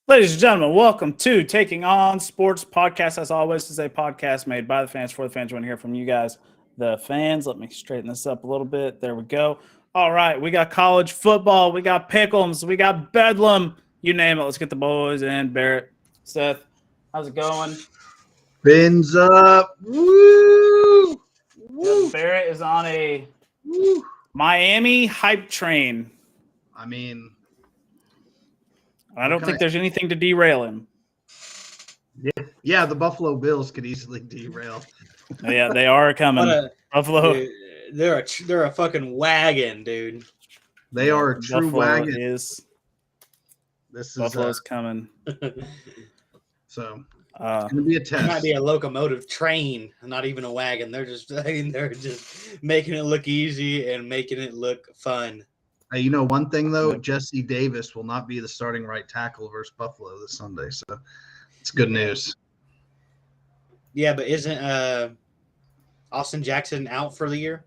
Ladies and gentlemen, welcome to Taking On Sports Podcast. As always, this is a podcast made by the fans for the fans. We want to hear from you guys, the fans. Let me straighten this up a little bit. There we go. All right, we got college football. We got pick'ems. We got Bedlam. You name it. Let's get the boys in. Barrett, Seth, how's it going? Fins up. Woo! Woo! Barrett is on a Woo! Miami hype train. I mean, I don't think there's anything to derail him. Yeah, the Buffalo Bills could easily derail. Yeah, they are coming. Buffalo. Dude, they're a fucking wagon, dude. They are a true Buffalo wagon. This is Buffalo's coming. So it's gonna be a test. It might be a locomotive train, not even a wagon. They're just making it look easy and making it look fun. Hey, you know one thing though, Jesse Davis will not be the starting right tackle versus Buffalo this Sunday, so it's good news. Yeah, but isn't Austin Jackson out for the year?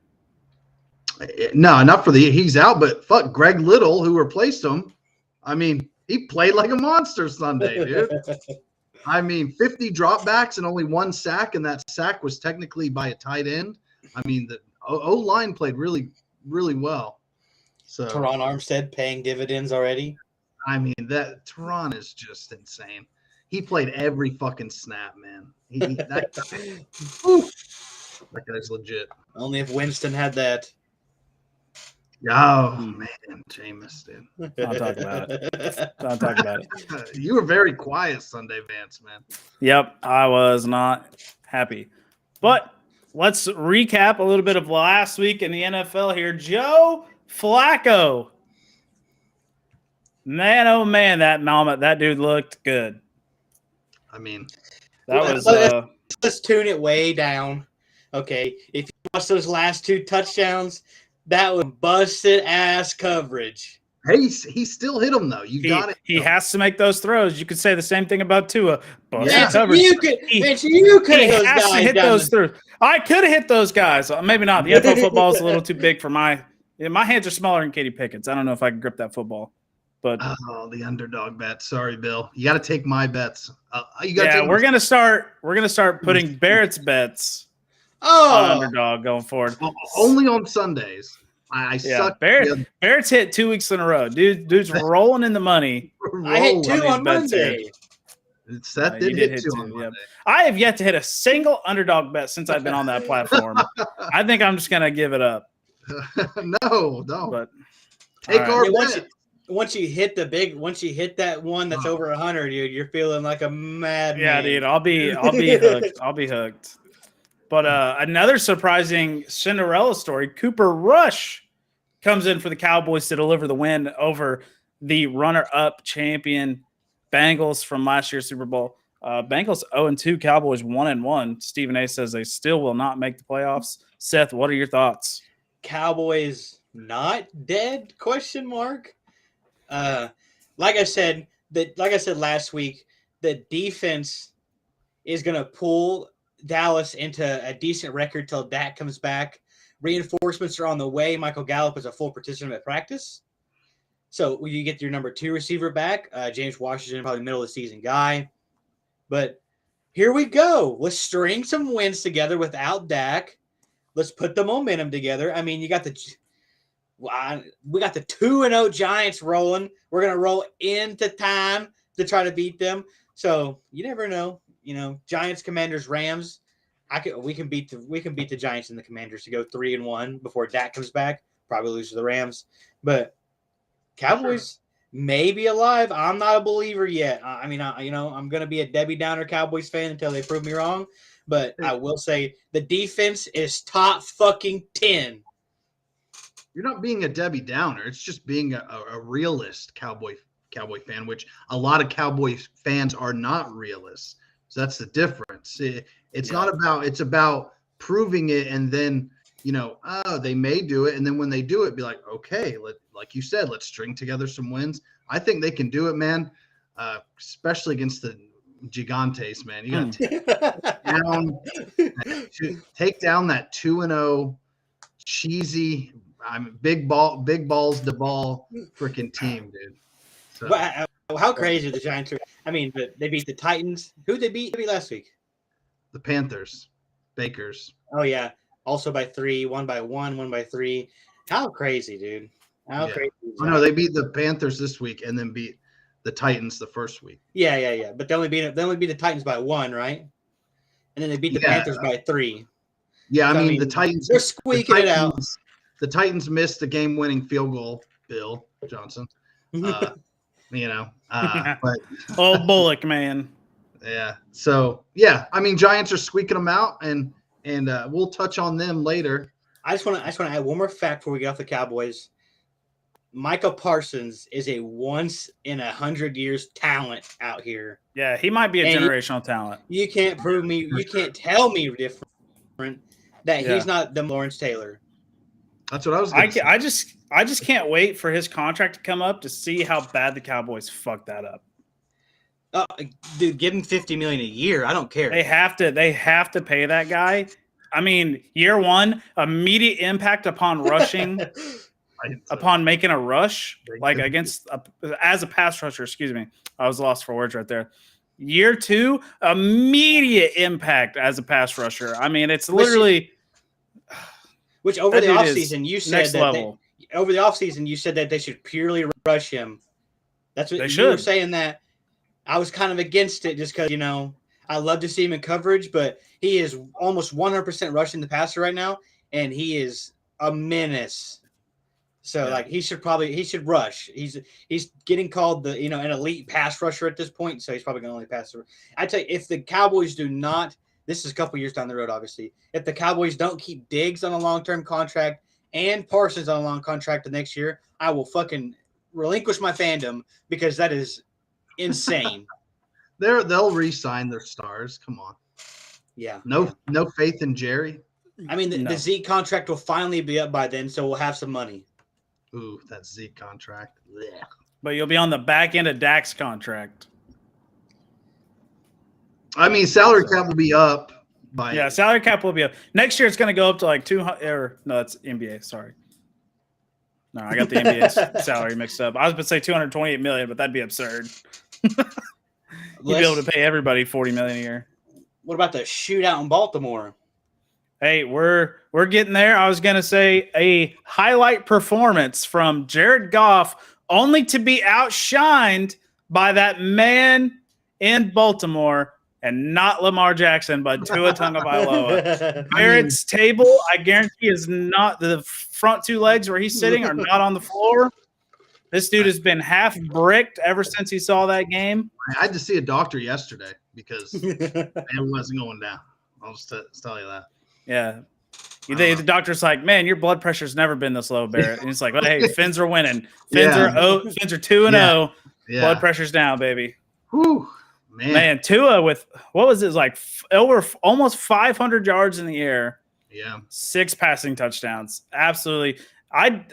No, not for the year. He's out, but fuck Greg Little, who replaced him. I mean, he played like a monster Sunday, dude. I mean, 50 dropbacks and only one sack, and that sack was technically by a tight end. I mean, the O-line played really, really well. So Teron Armstead paying dividends already. I mean, that Teron is just insane. He played every fucking snap, man. That guy's legit. Only if Winston had that. Oh man, Jameis, dude. Don't talk about it. Don't talk about it. You were very quiet Sunday, Vance, man. Yep, I was not happy. But let's recap a little bit of last week in the NFL here. Joe Flacco. Man, oh man, that dude looked good. I mean, that was let's tune it way down. Okay. If you watch those last two touchdowns, that was busted ass coverage. Hey, he still hit him though. You got it. He has to make those throws. You could say the same thing about Tua. Yeah, coverage. You could hit those guys. I could have hit those guys. Maybe not. The NFL football is a little too big for my hands are smaller than Katie Pickett's. I don't know if I can grip that football. But the underdog bet. Sorry, Bill. You got to take my bets. We're gonna start putting Barrett's bets on underdog going forward. Only on Sundays. I suck. Barrett's hit 2 weeks in a row. Dude's rolling in the money. I hit two on Monday. Seth did hit two on Monday. Yep. I have yet to hit a single underdog bet since I've been on that platform. I think I'm just gonna give it up. No. But take our bet. Once you hit that one that's over 100, you're feeling like a madman. Yeah, dude, I'll be hooked. I'll be hooked. But another surprising Cinderella story: Cooper Rush comes in for the Cowboys to deliver the win over the runner-up champion Bengals from last year's Super Bowl. Bengals 0-2, Cowboys 1-1. Stephen A says they still will not make the playoffs. Seth, what are your thoughts? Cowboys not dead? ? Like I said last week, the defense is going to pull Dallas into a decent record till Dak comes back. Reinforcements are on the way. Michael Gallup is a full participant at practice. So you get your number 2 receiver back. James Washington, probably middle of the season guy. But here we go. Let's string some wins together without Dak. Let's put the momentum together. I mean, we got the 2-0 Giants rolling. We're gonna roll into time to try to beat them. So you never know. You know, Giants, Commanders, Rams. We can beat the Giants and the Commanders to go 3-1 before Dak comes back. Probably lose to the Rams, but Cowboys may be alive. I'm not a believer yet. I mean, I'm gonna be a Debbie Downer Cowboys fan until they prove me wrong. But I will say the defense is top fucking 10. You're not being a Debbie Downer. It's just being a realist Cowboy fan, which a lot of Cowboy fans are not realists. So that's the difference. It's not about – it's about proving it and then, they may do it. And then when they do it, be like, okay, like you said, let's string together some wins. I think they can do it, man, especially against the Gigantes, man. You got to take down that 2-0 cheesy – big balls to ball freaking team, dude. So. Wow, how crazy the Giants are. I mean, but they beat the Titans. Who they beat last week? The Panthers, Bakers. Oh yeah, also by 3, one by 1, one by 3. How crazy, dude! How Yeah. crazy! Is Oh, that? no, they beat the Panthers this week and then beat the Titans the first week. Yeah. But they only beat the Titans by 1, right? And then they beat the Yeah. Panthers by 3. Yeah, I So, mean, the Titans. They're squeaking it out. The Titans missed the game-winning field goal. Bill Johnson. But Oh, Bullock, man. yeah. So yeah, I mean, Giants are squeaking them out, and we'll touch on them later. I just want to add one more fact before we get off the Cowboys. Micah Parsons is a once in 100 years talent out here. Yeah, he might be a generational talent. You can't prove me. You can't tell me different that he's not the Lawrence Taylor. That's what I was. I just can't wait for his contract to come up to see how bad the Cowboys fuck that up. Dude, give him $50 million a year. I don't care. They have to pay that guy. I mean, year one, immediate impact upon rushing, upon making a rush, like as a pass rusher. Excuse me, I was lost for words right there. Year two, immediate impact as a pass rusher. I mean, it's literally. Which over the offseason, you said next that level. Over the offseason, you said that they should purely rush him. That's what they you should. were saying. That I was kind of against it just because I love to see him in coverage, but he is almost 100% rushing the passer right now, and he is a menace. So he should rush. He's getting called the an elite pass rusher at this point, so he's probably going to only pass. I tell you, if the Cowboys do not. This is a couple years down the road, obviously. If the Cowboys don't keep Diggs on a long-term contract and Parsons on a long contract the next year, I will fucking relinquish my fandom because that is insane. They'll re-sign their stars. Come on. Yeah. No faith in Jerry. I mean, the Zeke contract will finally be up by then, so we'll have some money. Ooh, that Zeke contract. Blech. But you'll be on the back end of Dak's contract. I mean, salary cap will be up by salary cap will be up. Next year it's going to go up to like 200 or no, that's NBA, sorry. No, I got the NBA salary mixed up. I was going to say 228 million, but that'd be absurd. You'd be able to pay everybody 40 million a year. What about the shootout in Baltimore? Hey, we're getting there. I was going to say a highlight performance from Jared Goff only to be outshined by that man in Baltimore. And not Lamar Jackson, but Tua Tagovailoa. Barrett's table, I guarantee, is not the front two legs where he's sitting are not on the floor. This dude has been half bricked ever since he saw that game. I had to see a doctor yesterday because it wasn't going down. I'll just tell you that. Yeah. The doctor's like, man, your blood pressure's never been this low, Barrett. And he's like, well, hey, Finns are winning. Fins are 2-0. Yeah. Blood pressure's down, baby. Whew. Man, Tua with what was it like over almost 500 yards in the air. Yeah, 6 passing touchdowns. Absolutely. I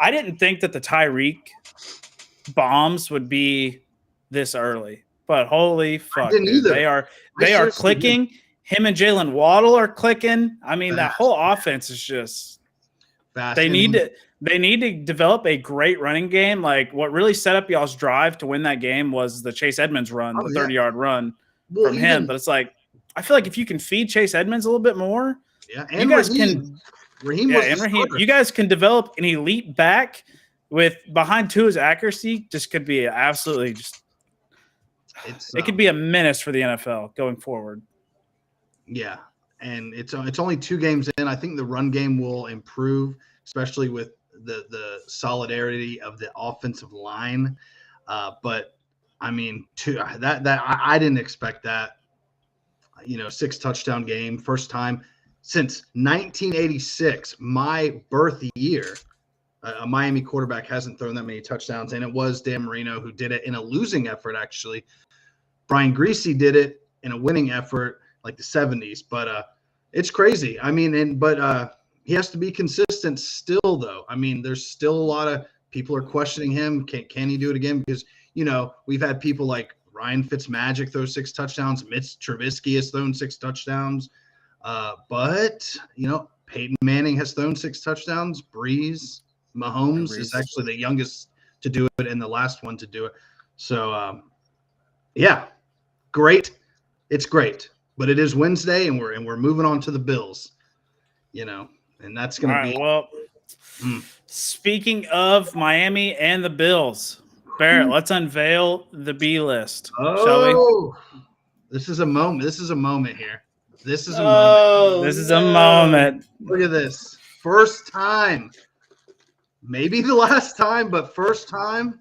didn't think that the Tyreek bombs would be this early, but holy fuck, dude, they are clicking. Him and Jalen Waddle are clicking. I mean, that whole offense is just fast. They need to develop a great running game. Like what really set up y'all's drive to win that game was the Chase Edmonds run, the 30-yard run from him. But it's like I feel like if you can feed Chase Edmonds a little bit more, and you guys Raheem, you guys can develop an elite back with behind Tua's accuracy. Just could be absolutely just. It could be a menace for the NFL going forward. Yeah, and it's only 2 games in. I think the run game will improve, especially with the solidarity of the offensive line. But I mean, I didn't expect that. 6 touchdown game, first time since 1986, my birth year. A Miami quarterback hasn't thrown that many touchdowns, and it was Dan Marino who did it in a losing effort. Actually, Brian Greasy did it in a winning effort, like the 70s. But it's crazy. I mean, but he has to be consistent still, though. I mean, there's still a lot of people are questioning him. Can he do it again? Because, we've had people like Ryan Fitzmagic throw 6 touchdowns. Mitch Trubisky has thrown 6 touchdowns. But Peyton Manning has thrown 6 touchdowns. Mahomes is actually the youngest to do it and the last one to do it. So, Yeah, great. It's great, but it is Wednesday, and we're moving on to the Bills. And that's All going to right. be. Well, Mm. speaking of Miami and the Bills, Barrett, let's unveil the B list, shall we? Oh, this is a moment. This is a moment here. This is a moment. Oh, This is a moment. Look at this. First time, maybe the last time, but first time.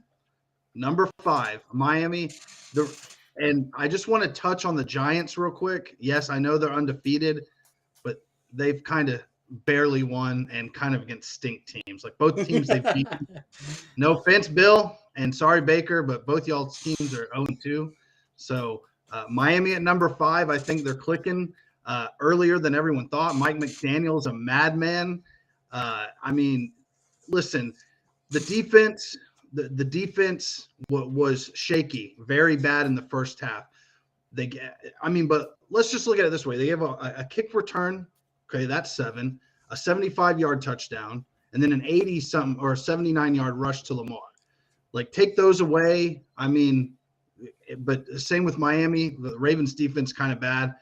Number 5, Miami. And I just want to touch on the Giants real quick. Yes, I know they're undefeated, but they've kind of barely won and kind of against stink teams. Like both teams they've beaten. No offense, Bill, and sorry, Baker, but both y'all's teams are 0-2. So Miami at number 5, I think they're clicking earlier than everyone thought. Mike McDaniel's a madman. I mean, listen, the defense – the defense was shaky, very bad in the first half. But let's just look at it this way. They gave a kick return. Okay, that's 7, a 75-yard touchdown, and then an 80-something or 79-yard rush to Lamar. Like, take those away. But same with Miami. The Ravens defense kind of bad,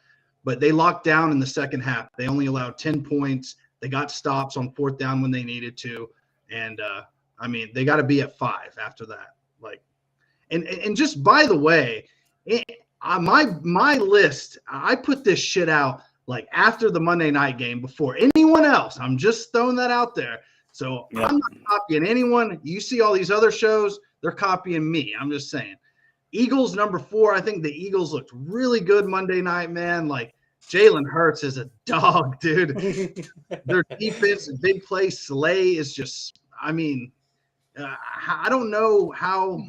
but they locked down in the second half. They only allowed 10 points. They got stops on 4th down when they needed to, and they got to be at 5 after that. Like, and just by the way, my list, I put this shit out like after the Monday night game before anyone else. I'm just throwing that out there. So yep. I'm not copying anyone. You see all these other shows, they're copying me. I'm just saying. Eagles number 4. I think the Eagles looked really good Monday night, man. Like, Jalen Hurts is a dog, dude. Their defense, big play, Slay is just, I don't know how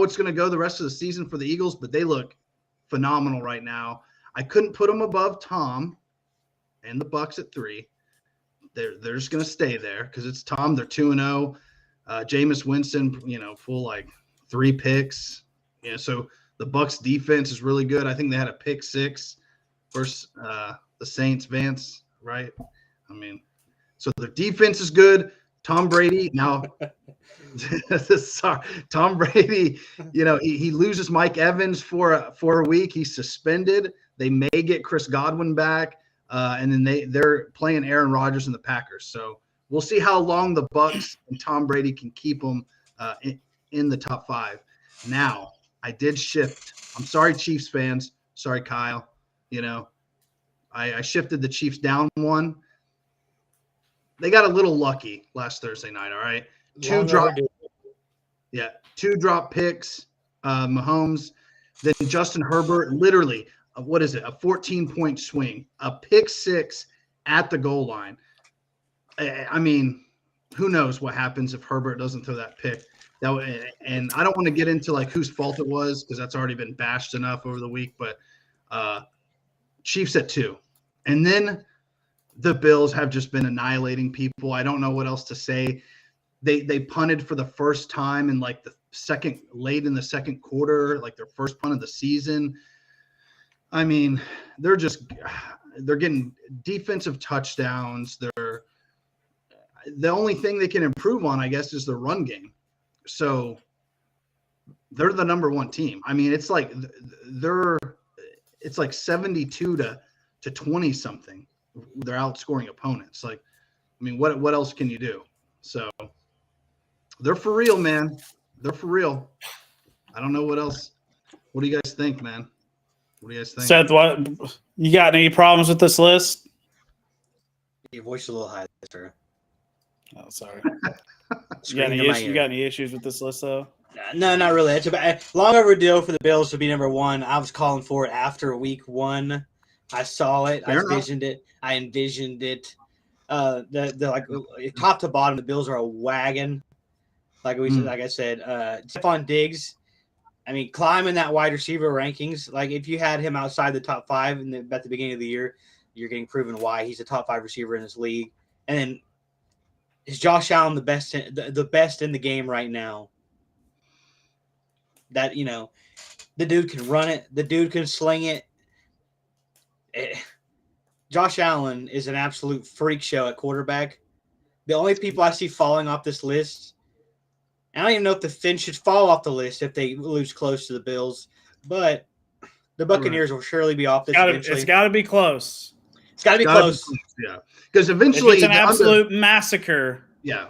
it's going to go the rest of the season for the Eagles, but they look phenomenal right now. I couldn't put them above Tom and the Bucs at 3. They're just going to stay there because it's Tom. They're 2-0. Jameis Winston, full like 3 picks. So the Bucs defense is really good. I think they had a pick 6 versus the Saints, Vance, right? So their defense is good. Tom Brady now. Sorry, Tom Brady. He loses Mike Evans for a week. He's suspended. They may get Chris Godwin back, and then they're playing Aaron Rodgers and the Packers. So we'll see how long the Bucs and Tom Brady can keep them in the top 5. Now I did shift. I'm sorry, Chiefs fans. Sorry, Kyle. I shifted the Chiefs down 1. They got a little lucky last Thursday night. All right. 2 drop picks, Mahomes. Then Justin Herbert, literally, a 14-point swing, a pick 6 at the goal line. Who knows what happens if Herbert doesn't throw that pick? And I don't want to get into like whose fault it was because that's already been bashed enough over the week. But Chiefs at 2, and then the Bills have just been annihilating people. I don't know what else to say. They punted for the first time in like late in the second quarter, like their first punt of the season. They're getting defensive touchdowns. The only thing they can improve on, I guess, is their run game. So they're the number 1 team. It's like 72 to 20 something. They're outscoring opponents. Like, what else can you do? So they're for real, man. They're for real. I don't know what else. What do you guys think, man? What do you guys think? Seth, what you got any problems with this list? Your voice is a little high, sir. Oh, sorry. You got any issues with this list, though? No, not really. It's long overdue for the Bills to be number 1. I was calling for it after week 1. I saw it. I envisioned it. The top to bottom, the Bills are a wagon. Like I said, Stephon Diggs. Climbing that wide receiver rankings. Like if you had him outside the top 5 at the beginning of the year, you're getting proven why he's a top 5 receiver in this league. And then is Josh Allen the best in the game right now? That the dude can run it. The dude can sling it. Josh Allen is an absolute freak show at quarterback. The only people I see falling off this list, I don't even know if the Fins should fall off the list if they lose close to the Bills, but the Buccaneers will surely be off this eventually. It's got to be close. It's got to be close. Yeah, because If eventually it's an absolute massacre. Yeah,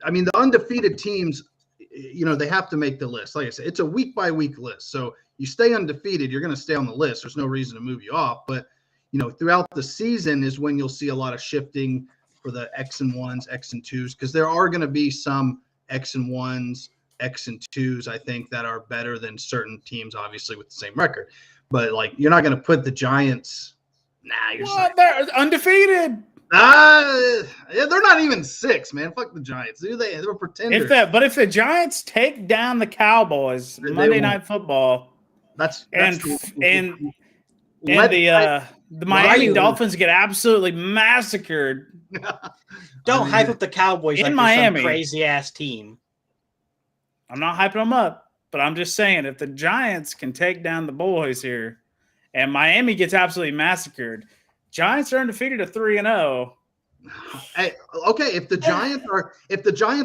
I mean the undefeated teams, they have to make the list. Like I said, it's a week by week list. So you stay undefeated, you're going to stay on the list. There's no reason to move you off. But throughout the season is when you'll see a lot of shifting for the X and ones, X and twos, because there are going to be some X and ones, X and twos, I think, that are better than certain teams, obviously with the same record. But you're not going to put the Giants. Nah, they're undefeated. Yeah, they're not even 6, man. Fuck the Giants. They're pretenders. If the Giants take down the Cowboys Monday Night Football, the Miami Dolphins get absolutely massacred. Don't hype up the Cowboys in like Miami. Some crazy ass team. I'm not hyping them up, but I'm just saying if the Giants can take down the boys here, and Miami gets absolutely massacred, Giants are undefeated at 3-0. Hey, okay, if the Giants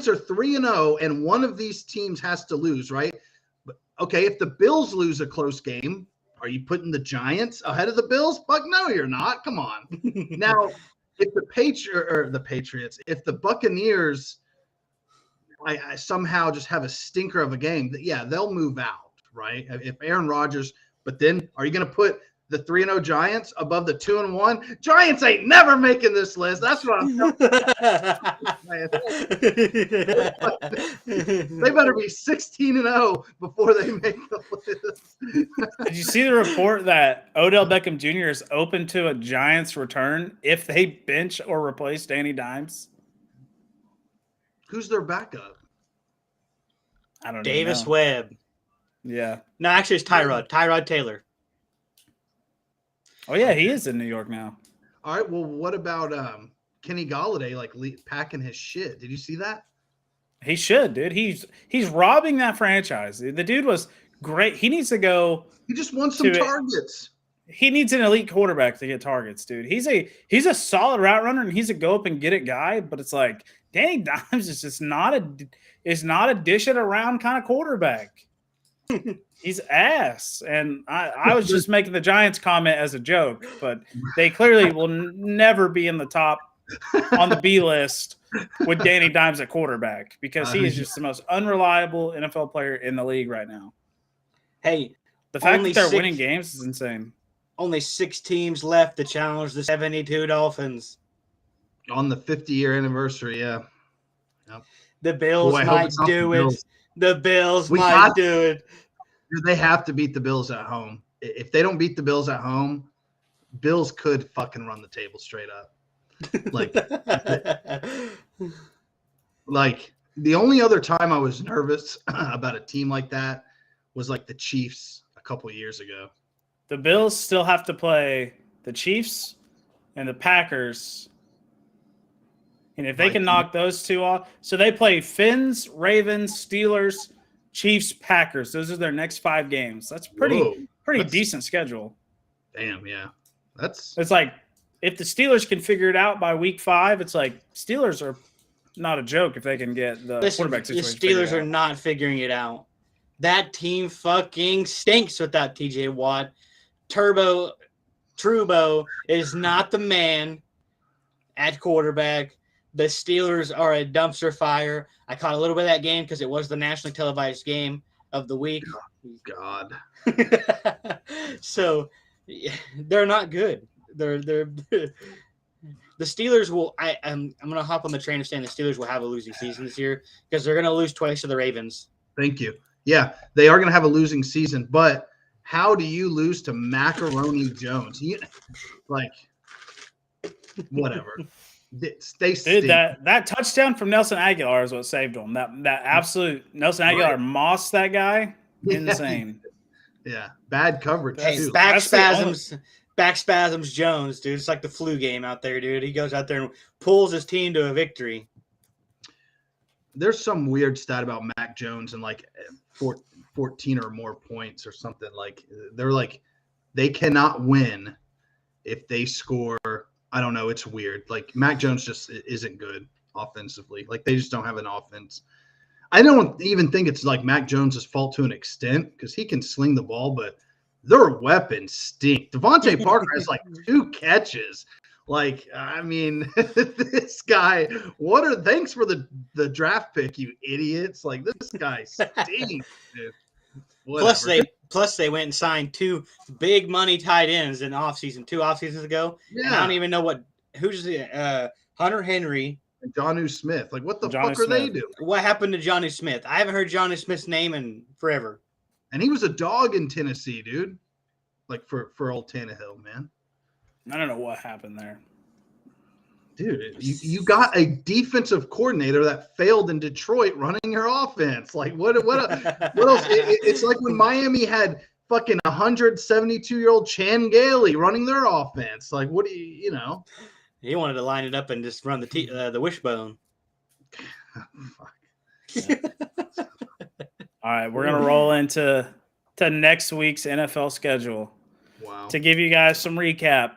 are 3-0 and one of these teams has to lose, right? Okay, if the Bills lose a close game, are you putting the Giants ahead of the Bills? Fuck no, you're not. Come on. Now, if the Patriots, if the Buccaneers I somehow just have a stinker of a game, yeah, they'll move out, right? If Aaron Rodgers, but then are you going to put the 3-0 Giants above the 2-1? Giants ain't never making this list. That's what I'm telling you. They better be 16-0 before they make the list. Did you see the report that Odell Beckham Jr. is open to a Giants return if they bench or replace Danny Dimes? Who's their backup? I don't know. Davis Webb. Yeah. No, actually, it's Tyrod Taylor. Oh yeah, he is in New York now. All right. Well, what about Kenny Golladay packing his shit? Did you see that? He should, dude. He's robbing that franchise. The dude was great. He needs to go. He just wants some targets. He needs an elite quarterback to get targets, dude. He's a solid route runner and he's a go up and get it guy. But it's like Danny Dimes is just not a dish it around kind of quarterback. He's ass. And I was just making the Giants comment as a joke, but they clearly will never be in the top on the B list with Danny Dimes at quarterback because he is just the most unreliable NFL player in the league right now. Hey, the fact that they're winning games is insane. Only 6 teams left to challenge the 72 Dolphins. On the 50-year anniversary, yeah. Yep. The Bills might do it. The Bills might do it. They have to beat the Bills at home. If they don't beat the Bills at home, Bills could fucking run the table straight up. Like the only other time I was nervous about a team like that was like the Chiefs a couple of years ago. The Bills still have to play the Chiefs and the Packers. And if they can knock those two off, so they play Fins, Ravens, Steelers, Chiefs, Packers. Those are their next 5 games. That's pretty decent schedule. Damn, yeah. It's like if the Steelers can figure it out by week 5, it's like Steelers are not a joke if they can get the quarterback situation. The Steelers are not figuring it out. That team fucking stinks without TJ Watt. Trubo is not the man at quarterback. The Steelers are a dumpster fire. I caught a little bit of that game because it was the nationally televised game of the week. God. So they're not good. They're the Steelers will. I'm going to hop on the train of saying the Steelers will have a losing season this year because they're going to lose twice to the Ravens. Thank you. Yeah, they are going to have a losing season, but how do you lose to Macaroni Jones? Whatever. Dude, that touchdown from Nelson Aguilar is what saved him. That absolute Nelson Aguilar mossed that guy. Insane. Yeah, bad coverage. Hey, too. Back spasms Jones, dude. It's like the flu game out there, dude. He goes out there and pulls his team to a victory. There's some weird stat about Mac Jones and 14 or more points or something. They cannot win if they score. I don't know. It's weird. Mac Jones just isn't good offensively. They just don't have an offense. I don't even think it's like Mac Jones' fault to an extent because he can sling the ball, but their weapons stink. Devontae Parker has like 2 catches. Like, I mean, this guy, thanks for the draft pick, you idiots. Like, this guy stinks, dude. Whatever. Plus they went and signed 2 big money tight ends in 2 off seasons ago. Yeah. And I don't even know who's Hunter Henry and Jonnu Smith. Like, what the Jonnu fuck are they Smith. doing? What happened to Johnny Smith? I haven't heard Johnny Smith's name in forever. And he was a dog in Tennessee, dude. Like for old Tannehill, man. I don't know what happened there. Dude, you got a defensive coordinator that failed in Detroit running your offense. Like, what else? It's like when Miami had fucking 172-year-old Chan Gailey running their offense. Like, what do you know? He wanted to line it up and just run the wishbone. Fuck. All right, we're gonna roll into next week's NFL schedule. Wow. To give you guys some recap,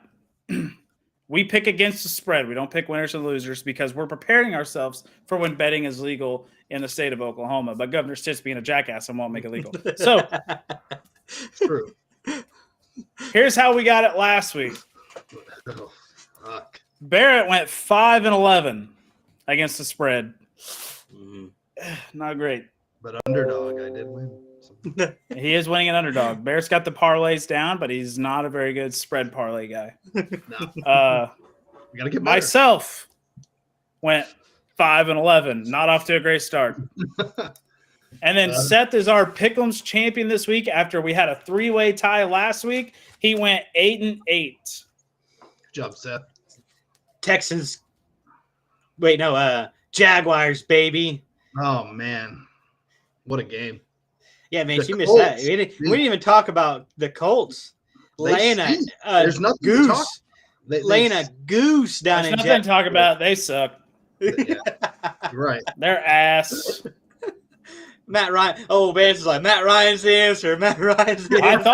we pick against the spread. We don't pick winners and losers because we're preparing ourselves for when betting is legal in the state of Oklahoma. But Governor Stitt's being a jackass and won't make it legal. So True. here's how we got it last week. Oh, fuck. Barrett went 5-11 against the spread. Mhm. Not great. But underdog, I did win. He is winning an underdog. Barrett's got the parlays down, but he's not a very good spread parlay guy. No. We gotta get better. Myself went 5-11, not off to a great start. And then Seth is our Pick'ems champion this week after we had a 3-way tie last week. He went 8-8. Good job, Seth. Texans. Wait, no, Jaguars, baby. Oh man, what a game! Yeah, man, The you missed Colts, that. We didn't even talk about the Colts laying a There's nothing to talk. goose. Laying a goose down There's in nothing to talk about. They suck. Yeah, you're right. They're ass. Matt Ryan. Oh, man, it's like Matt Ryan's the answer. Matt Ryan's the answer.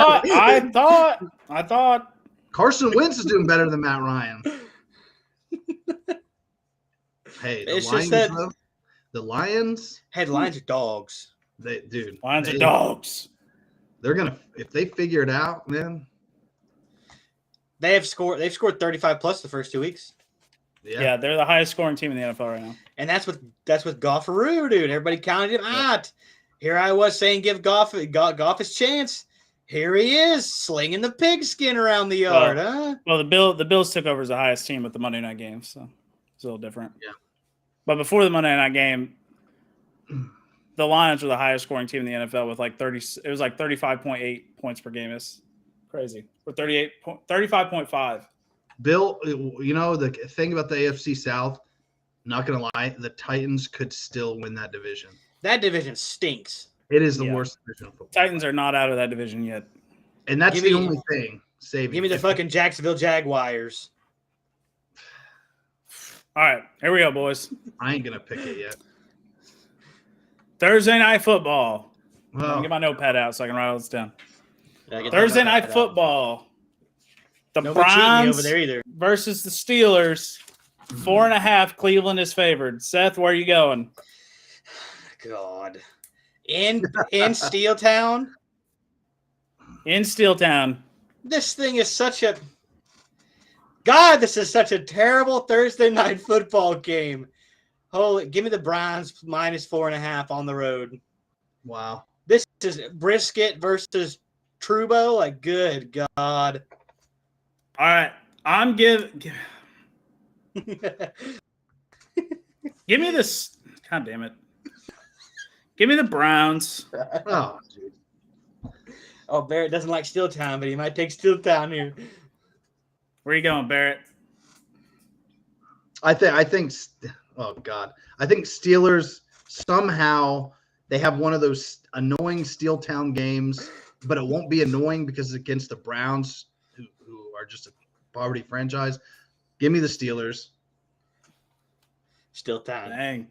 I thought. Carson Wentz is doing better than Matt Ryan. Hey, the It's just Lions, that- though, the Lions, Headlines are dogs. Lions are dogs. They're gonna if they figure it out, man. They've scored 35 plus the first 2 weeks. Yeah, they're the highest scoring team in the NFL right now. And that's with Goff-a-roo, dude. Everybody counted him out. Here I was saying give Goff his chance. Here he is slinging the pigskin around the yard, huh? Well, the Bills took over as the highest team with the Monday night game, so it's a little different. Yeah. But before the Monday night game, the Lions were the highest scoring team in the NFL with like 30. It was like 35.8 points per game. It's crazy. Or 35.5. Bill, you know the thing about the AFC South. Not gonna lie, the Titans could still win that division. That division stinks. It is the Yeah. worst division of football. Titans are not out of that division yet. And that's Give the me- only thing saving. Give me the If- fucking Jacksonville Jaguars. All right, here we go, boys. I ain't gonna pick it yet. Thursday night football. I'm Well, gonna get my notepad out so I can write all this down. I get Thursday that night out. football. The Nobody cheating me Browns over there either. versus the Steelers. 4.5. Cleveland is favored. Seth, where are you going? God. In Steeltown, In Steeltown. this thing is such a this is such a terrible Thursday night football game. Holy, give me the Browns minus 4.5 on the road. wow. This is Brisket versus Trubo. Like, good God. All right. Give me this. God damn it. Give me the Browns. Oh, dude. Oh, Barrett doesn't like Steeltown, but he might take Steeltown here. Where are you going, Barrett? I think. Oh God, I think Steelers somehow they have one of those annoying Steeltown games, but it won't be annoying because it's against the Browns, who are just a poverty franchise. Give me the Steelers. Steeltown. Dang.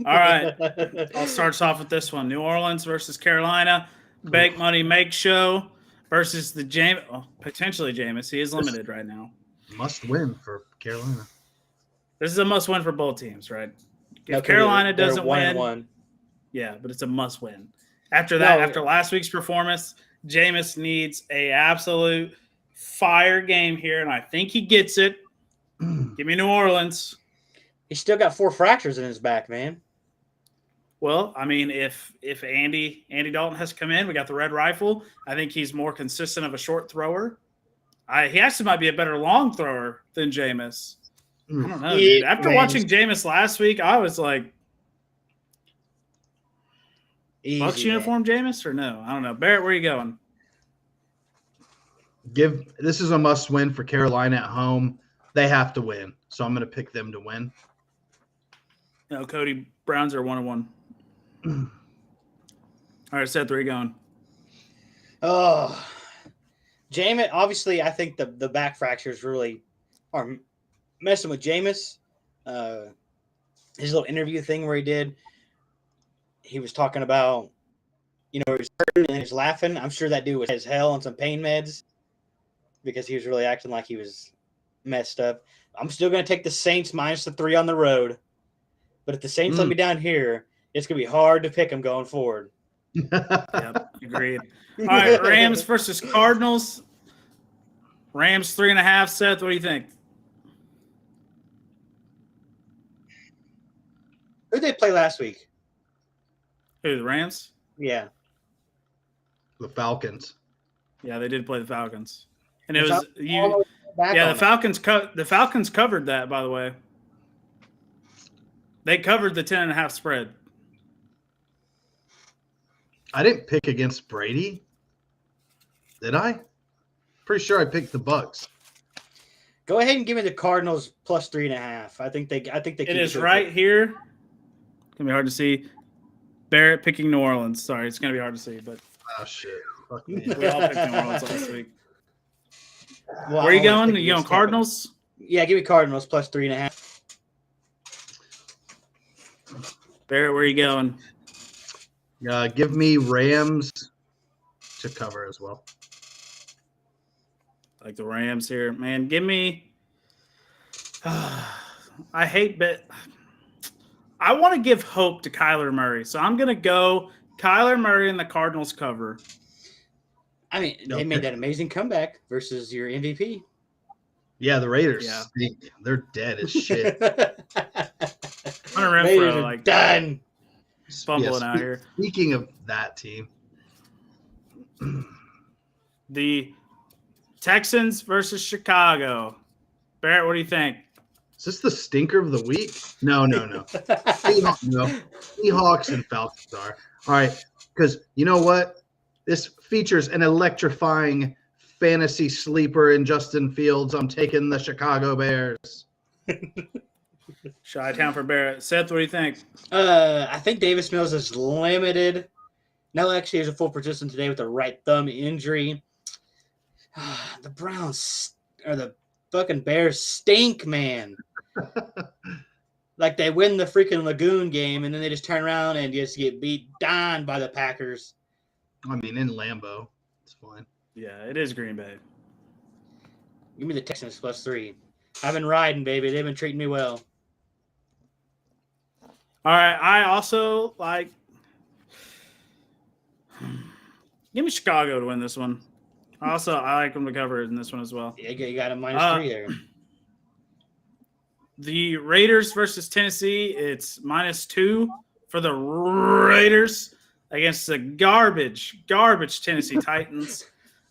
All right. I'll start us off with this one. New Orleans versus Carolina. Bake Money Make Show versus the potentially Jameis. He is limited right now. Must win for Carolina. This is a must win for both teams, right? If Okay, Carolina they're doesn't 1-1. win, Yeah, but it's a must win. After that, No, after last week's performance, Jameis needs a absolute fire game here, and I think he gets it. Give me New Orleans. he's still got 4 fractures in his back, man. Well, I mean, if Andy Dalton has come in, we got the red rifle. I think he's more consistent of a short thrower. He actually might be a better long thrower than Jameis. I don't know, dude. After watching Jameis last week, I was like, Bucks uniform, Jameis, or no? I don't know. Barrett, where are you going? This is a must win for Carolina at home. They have to win, so I'm going to pick them to win. No, Cody Browns are 1-1. All right, Seth, where are you going? Oh, Jameis. Obviously, I think the back fractures really are messing with Jameis. His little interview thing where he was talking about, he was hurting and he was laughing. I'm sure that dude was as hell on some pain meds because he was really acting like he was messed up. I'm still going to take the Saints minus the 3 on the road. But if the Saints let me down here, it's going to be hard to pick them going forward. Yep, agreed. All right, Rams versus Cardinals. Rams 3.5. Seth, what do you think? Who did they play last week? Who, the Rams? Yeah. The Falcons. Yeah, they did play the Falcons. And The Falcons covered that, by the way. They covered the 10.5 spread. I didn't pick against Brady. Did I? Pretty sure I picked the Bucks. Go ahead and give me the Cardinals plus 3.5. I think they. It is right here. It's gonna be hard to see. Barrett picking New Orleans. Sorry, it's gonna be hard to see, but Oh shit! Fuck me. we all picked New Orleans last week. Well, Where are you going? Are you going Cardinals? Yeah, give me Cardinals plus 3.5. Barrett, where are you going? Give me Rams to cover as well. Like the Rams here, man. Give me. I hate bet. I want to give hope to Kyler Murray, so I'm gonna go Kyler Murray and the Cardinals cover. I mean, they made that amazing comeback versus your MVP. Yeah, the Raiders stink. They're dead as shit. Hunter Renfrow, like done. Fumbling out here. Speaking of that team, the Texans versus Chicago. Barrett, what do you think? is this the stinker of the week? No. Seahawks and Falcons are. All right, because you know what? This features an electrifying fantasy sleeper in Justin Fields. I'm taking the Chicago Bears. Chi-town for Barrett. Seth, what do you think? I think Davis Mills is limited. No, actually, he's a full participant today with a right thumb injury. The Browns or the fucking Bears stink, man. Like they win the freaking Lagoon game and then they just turn around and just get beat down by the Packers. I mean, in Lambeau, it's fine. Yeah, it is Green Bay. Give me the Texans plus 3. I've been riding, baby. They've been treating me well. All right, I also like. Give me Chicago to win this one. I like them to cover in this one as well. Yeah, you got a minus 3 there. The Raiders versus Tennessee. It's -2 for the Raiders against the garbage Tennessee Titans.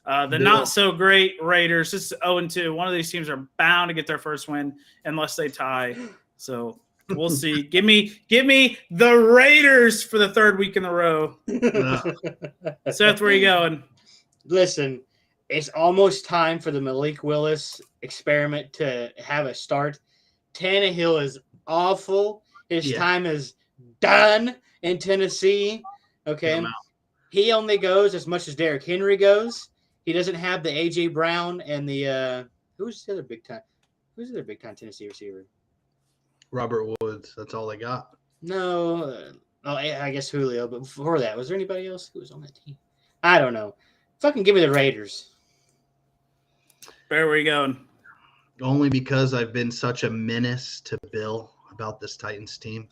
The not so great Raiders. This is 0-2. One of these teams are bound to get their first win unless they tie. So we'll see. Give me the Raiders for the 3rd week in a row. Seth, where are you going? Listen, it's almost time for the Malik Willis experiment to have a start. Tannehill is awful. His time is done in Tennessee. Okay. He only goes as much as Derrick Henry goes. He doesn't have the A.J. Brown and the who's the other big time Tennessee receiver? Robert Woods. That's all they got. No. I guess Julio. But before that, was there anybody else who was on that team? I don't know. Fucking give me the Raiders. Where are you going? Only because I've been such a menace to Bill about this Titans team.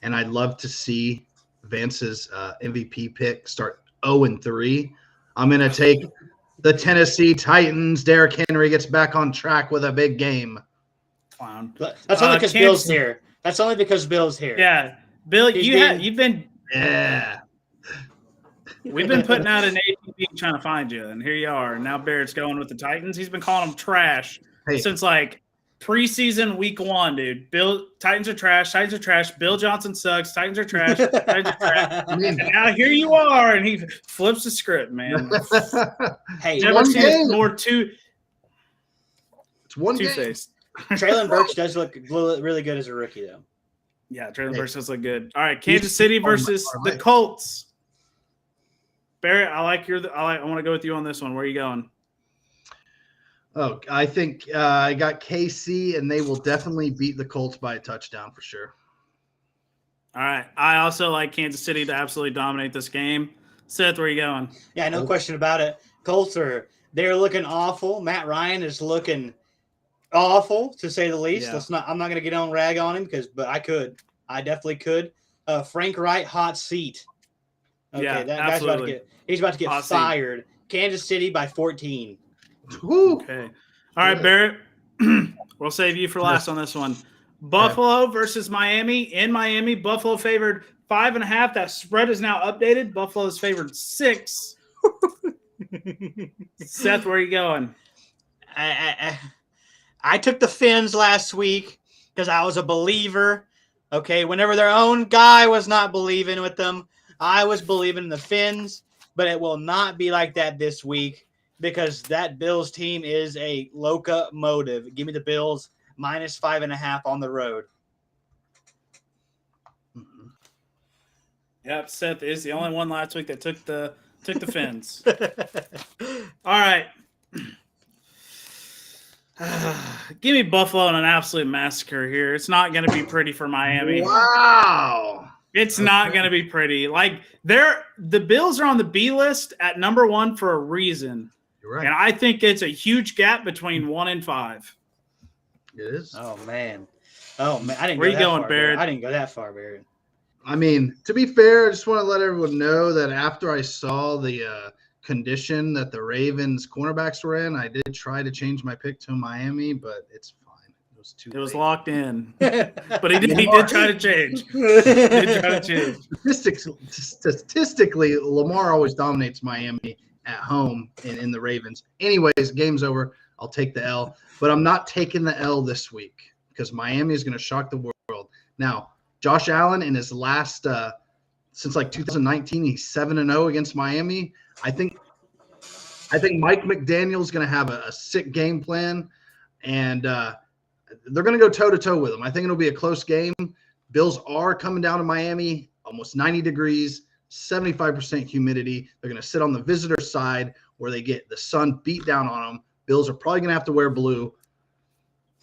And I'd love to see Vance's MVP pick, start 0-3. I'm going to take the Tennessee Titans. Derrick Henry gets back on track with a big game. Clown. That's only because Bill's here. That's only because Bill's here. Yeah, Bill, you've been. Yeah. We've been putting out an ATP trying to find you, and here you are. And now Barrett's going with the Titans. He's been calling them trash since like preseason week 1, dude. Titans are trash. Titans are trash. Bill Johnson sucks. Titans are trash. Titans are trash. And now here you are, and he flips the script, man. Hey, never seen it more two. It's one two-faced. Traylon Burks does look really good as a rookie, though. Yeah, Traylon Burks does look good. All right, Kansas City versus the Colts. Barrett, I want to go with you on this one. Where are you going? Oh, I think I got KC, and they will definitely beat the Colts by a touchdown for sure. All right. I also like Kansas City to absolutely dominate this game. Seth, where are you going? Yeah, no question about it. Colts they're looking awful. Matt Ryan is looking awful, to say the least. Yeah. I'm not going to get on rag on him but I could. I definitely could. Frank Wright, hot seat. Okay, yeah, that guy's about to get hot fired. Seat. Kansas City by 14. Okay. All right, Barrett. We'll save you for last on this one. Buffalo versus Miami. In Miami, Buffalo favored 5.5. That spread is now updated. Buffalo is favored 6. Seth, where are you going? I took the Fins last week because I was a believer. Okay, whenever their own guy was not believing with them, I was believing in the Fins, but it will not be like that this week because that Bills team is a locomotive. Give me the Bills minus 5.5 on the road. Yep, Seth is the only one last week that took the Fins. All right. Give me Buffalo in an absolute massacre here. It's not going to be pretty for Miami. Wow. It's not going to be pretty. Like the Bills are on the B list at number 1 for a reason. You're right. And I think it's a huge gap between 1 and 5. It is. Oh man. I didn't. Where go you that going, far, Barrett? I didn't go that far, Barrett. I mean, to be fair, I just want to let everyone know that after I saw the condition that the Ravens cornerbacks were in, I did try to change my pick to Miami, but it's fine. It was locked in. But he did try to change. Statistically, Lamar always dominates Miami at home in the Ravens. Anyways, game's over. I'll take the L. But I'm not taking the L this week because Miami is going to shock the world. Now, Josh Allen in his last since like 2019, he's 7-0 against Miami. I think Mike McDaniel's going to have a sick game plan, and they're going to go toe-to-toe with him. I think it'll be a close game. Bills are coming down to Miami, almost 90 degrees, 75% humidity. They're going to sit on the visitor side where they get the sun beat down on them. Bills are probably going to have to wear blue.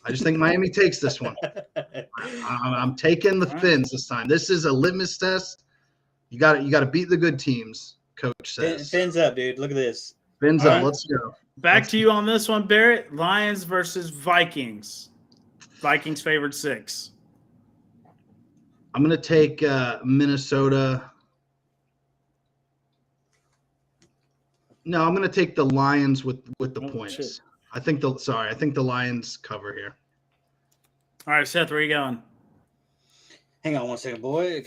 I just think Miami takes this one. I'm taking the Fins this time. This is a litmus test. You got to beat the good teams, Coach says. Fins up, dude. Look at this. Fins up. Let's go. Back to you on this one, Barrett. Lions versus Vikings. Vikings favored 6. I'm going to take Minnesota. No, I'm going to take the Lions with the points. Shit. I think the Lions cover here. All right, Seth, where are you going? Hang on one second, boy.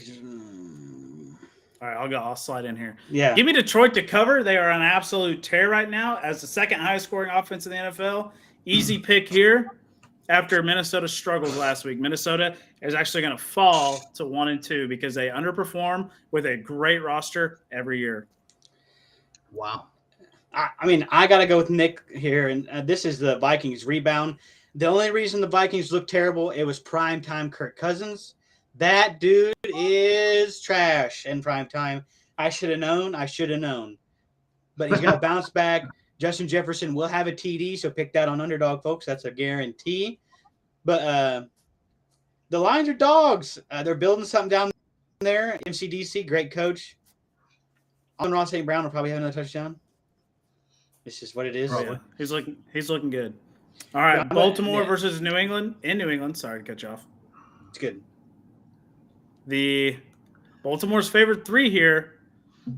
All right, I'll go. I'll slide in here. Yeah. Give me Detroit to cover. They are on absolute tear right now as the second highest scoring offense in the NFL. Easy pick here after Minnesota struggled last week. Minnesota is actually going to fall to 1-2 because they underperform with a great roster every year. Wow. I mean, I got to go with Nick here, and this is the Vikings rebound. The only reason the Vikings look terrible, it was primetime Kirk Cousins. That dude is trash in primetime. I should have known. But he's going to bounce back. Justin Jefferson will have a TD, so pick that on underdog, folks. That's a guarantee. But the Lions are dogs. They're building something down there. MCDC, great coach. Amon-Ra St. Brown will probably have another touchdown. It's just what it is. Yeah. He's looking good. All right, Baltimore versus New England. In New England, sorry to cut you off. It's good. The Baltimore's favored 3 here.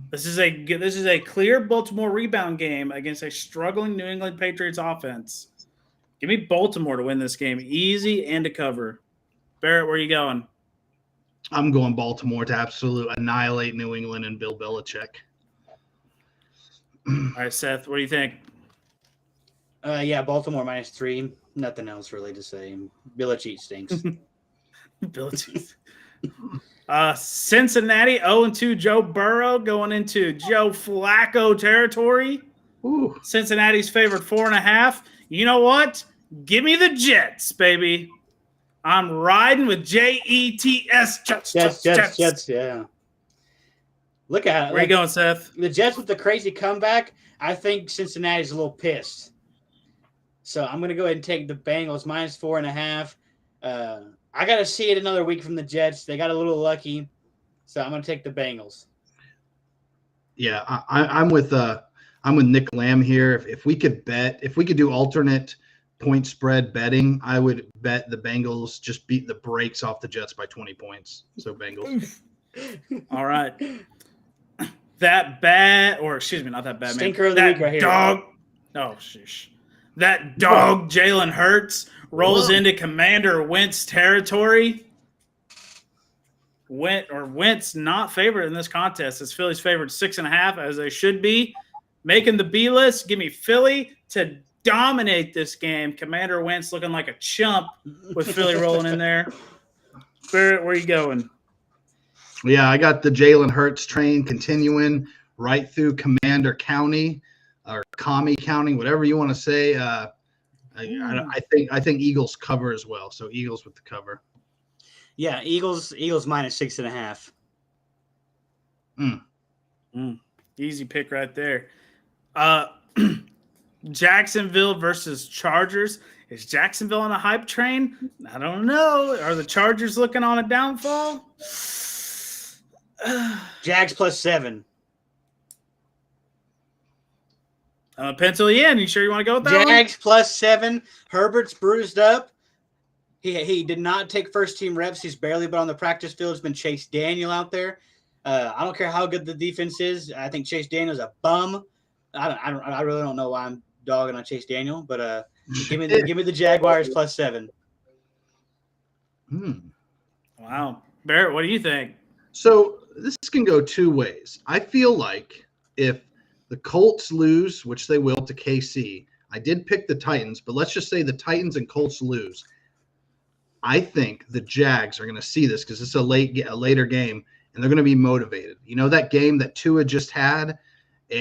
This is a clear Baltimore rebound game against a struggling New England Patriots offense. Give me Baltimore to win this game, easy and to cover. Barrett, where are you going? I'm going Baltimore to absolutely annihilate New England and Bill Belichick. All right, Seth, what do you think? Yeah, Baltimore -3. Nothing else really to say. Belichick stinks. Belichick. Cincinnati 0-2 Joe Burrow going into Joe Flacco territory. Ooh. Cincinnati's favored 4.5. You know what? Give me the Jets, baby. I'm riding with Jets. Jets. Yeah. Look at Where you going, Seth? The Jets with the crazy comeback. I think Cincinnati's a little pissed. So I'm going to go ahead and take the Bengals -4.5. I got to see it another week from the Jets. They got a little lucky. So I'm going to take the Bengals. Yeah, I'm with Nick Lamb here. If we could do alternate point spread betting, I would bet the Bengals just beat the brakes off the Jets by 20 points. So Bengals. All right. Not that bad, Stinker of the week right here. Dog. Oh, sheesh. That dog, Jalen Hurts, rolls into Commander Wentz territory. Wentz not favored in this contest. It's Philly's favored 6.5, as they should be. Making the B list. Give me Philly to dominate this game. Commander Wentz looking like a chump with Philly rolling in there. Barrett, where are you going? Yeah, I got the Jalen Hurts train continuing right through Commander County or Commie County, whatever you want to say. I think Eagles cover as well. So Eagles with the cover. Yeah, Eagles -6.5. Easy pick right there. Jacksonville versus Chargers. Is Jacksonville on a hype train? I don't know. Are the Chargers looking on a downfall? Jags +7. I'm going to pencil you in. You sure you want to go with that Jags +7. Herbert's bruised up. He did not take first-team reps. He's barely been on the practice field. It's been Chase Daniel out there. I don't care how good the defense is. I think Chase Daniel's a bum. I really don't know why I'm dogging on Chase Daniel, but give me the Jaguars +7. Wow. Barrett, what do you think? So this can go two ways. I feel like if the Colts lose, which they will to KC, I did pick the Titans, but let's just say the Titans and Colts lose. I think the Jags are going to see this because it's a later game, and they're going to be motivated. You know that game that Tua just had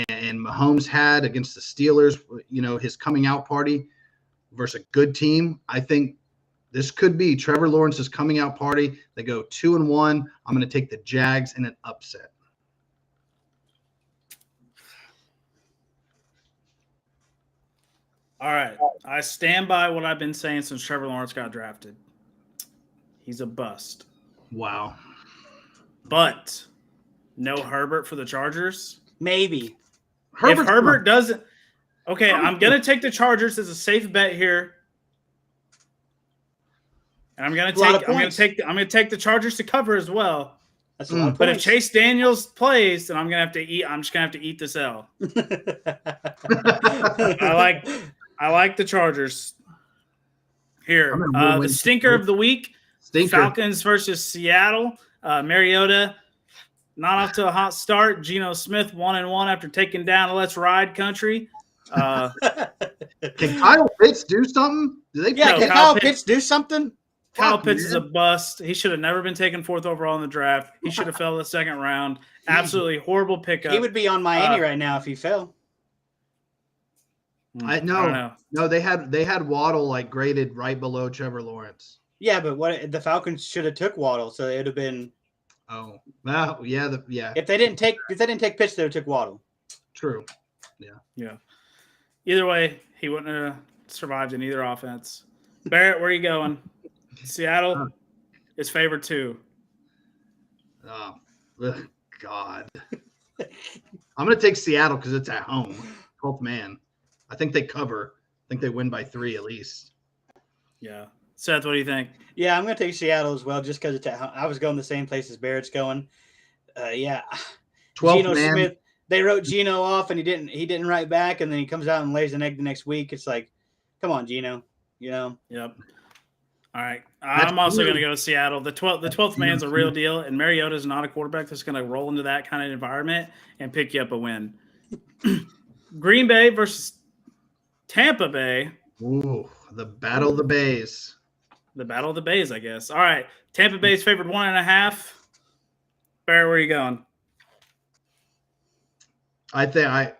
and Mahomes had against the Steelers, you know, his coming out party versus a good team. I think this could be Trevor Lawrence's coming out party. They go 2-1. I'm going to take the Jags in an upset. All right. I stand by what I've been saying since Trevor Lawrence got drafted. He's a bust. Wow. But no Herbert for the Chargers? Maybe. If Herbert doesn't – okay, I'm going to take the Chargers as a safe bet here. And I'm going to take the Chargers to cover as well. That's a lot of But if points. Chase Daniels plays, then I'm just going to have to eat this L. I like the Chargers. Here, the stinker of the week, Falcons versus Seattle. Mariota, not off to a hot start. Geno Smith 1-1 after taking down Let's Ride Country. Can Kyle Pitts do something? Can Kyle Pitts do something? Kyle Pitts is a bust. He should have never been taken 4th overall in the draft. He should have fell the 2nd round. Absolutely horrible pickup. He would be on Miami right now if he fell. I don't know. No, they had Waddle like graded right below Trevor Lawrence. Yeah, but what the Falcons should have took Waddle, so it would have been. Oh, well, yeah, If they didn't take Pitts, they would have took Waddle. True. Yeah. Either way, he wouldn't have survived in either offense. Barrett, where are you going? Seattle is favored too. Oh, God. I'm going to take Seattle because it's at home. 12th man. I think they cover. I think they win by 3 at least. Yeah. Seth, what do you think? Yeah, I'm going to take Seattle as well just because it's at home. I was going the same place as Barrett's going. Yeah. 12th Geno man. Smith. They wrote Geno off, and he didn't write back, and then he comes out and lays an egg the next week. It's like, come on, Geno. You know. Yep. All right. I'm also going to go to Seattle. The 12th man's a real deal, and Mariota is not a quarterback that's going to roll into that kind of environment and pick you up a win. Green Bay versus Tampa Bay. Ooh, the Battle of the Bays. The Battle of the Bays, I guess. All right. Tampa Bay's favored 1.5. Bear, where are you going? I think I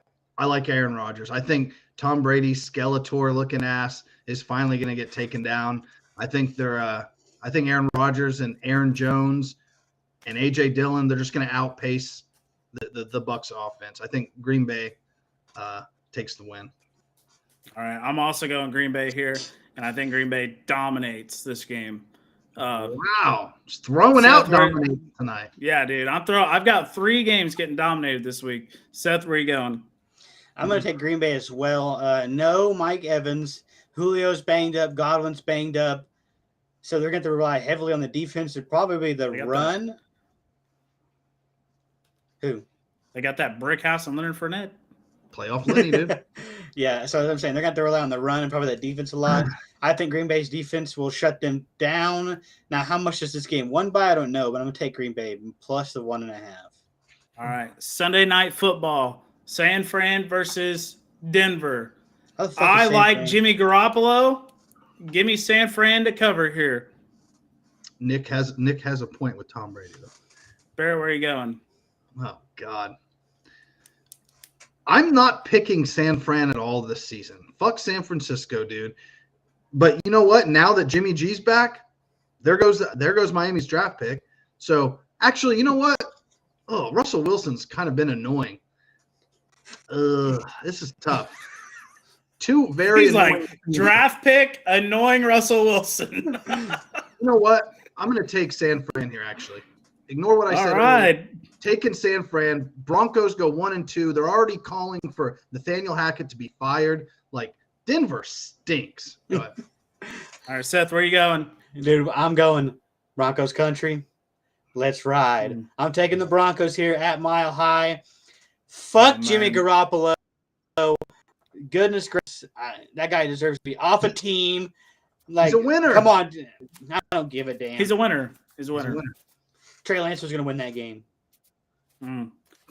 like Aaron Rodgers. I think Tom Brady's Skeletor looking ass is finally going to get taken down. I think Aaron Rodgers and Aaron Jones and AJ Dillon, they're just going to outpace the Bucs offense. I think Green Bay takes the win. All right. I'm also going Green Bay here, and I think Green Bay dominates this game. Wow. Just throwing out dominating tonight. Yeah, dude. I've got 3 games getting dominated this week. Seth, where are you going? I'm going to take Green Bay as well. No Mike Evans. Julio's banged up. Godwin's banged up. So they're going to rely heavily on the defense. It'd probably the run. That. Who? They got that brick house on Leonard Fournette. Playoff Lenny, dude. Yeah, so I'm saying they're going to rely on the run and probably that defense a lot. I think Green Bay's defense will shut them down. Now, how much is this game won by? I don't know, but I'm going to take Green Bay plus the 1.5. All right. Sunday night football. San Fran versus Denver. I like Jimmy Garoppolo. Give me San Fran to cover here. Nick has a point with Tom Brady, though. Bear, where are you going? Oh, God. I'm not picking San Fran at all this season. Fuck San Francisco, dude. But you know what? Now that Jimmy G's back, there goes Miami's draft pick. So actually, you know what? Oh, Russell Wilson's kind of been annoying. This is tough. Two very He's like draft pick, annoying Russell Wilson. You know what? I'm going to take San Fran here. Actually, ignore what I said. All right. Earlier. Taking San Fran. Broncos go 1-2. They're already calling for Nathaniel Hackett to be fired. Like, Denver stinks. All right, Seth, where are you going? Dude, I'm going Broncos country. Let's ride. I'm taking the Broncos here at Mile High. Fuck Jimmy Garoppolo. Goodness gracious. That guy deserves to be off a team. Like, he's a winner. Come on. I don't give a damn. He's a winner. Trey Lance was going to win that game. All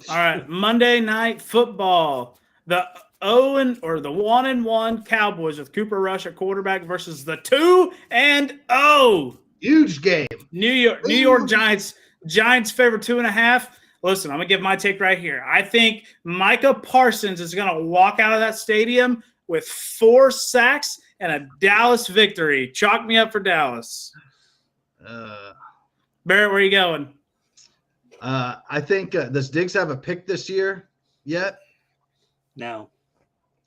right, Monday Night Football. The 1-1 Cowboys with Cooper Rush at quarterback versus the 2-0. Huge game. New York Giants. Giants favorite 2.5. Listen, I'm going to give my take right here. I think Micah Parsons is going to walk out of that stadium with 4 sacks and a Dallas victory. Chalk me up for Dallas. Barrett, where are you going? I think does Diggs have a pick this year yet? No.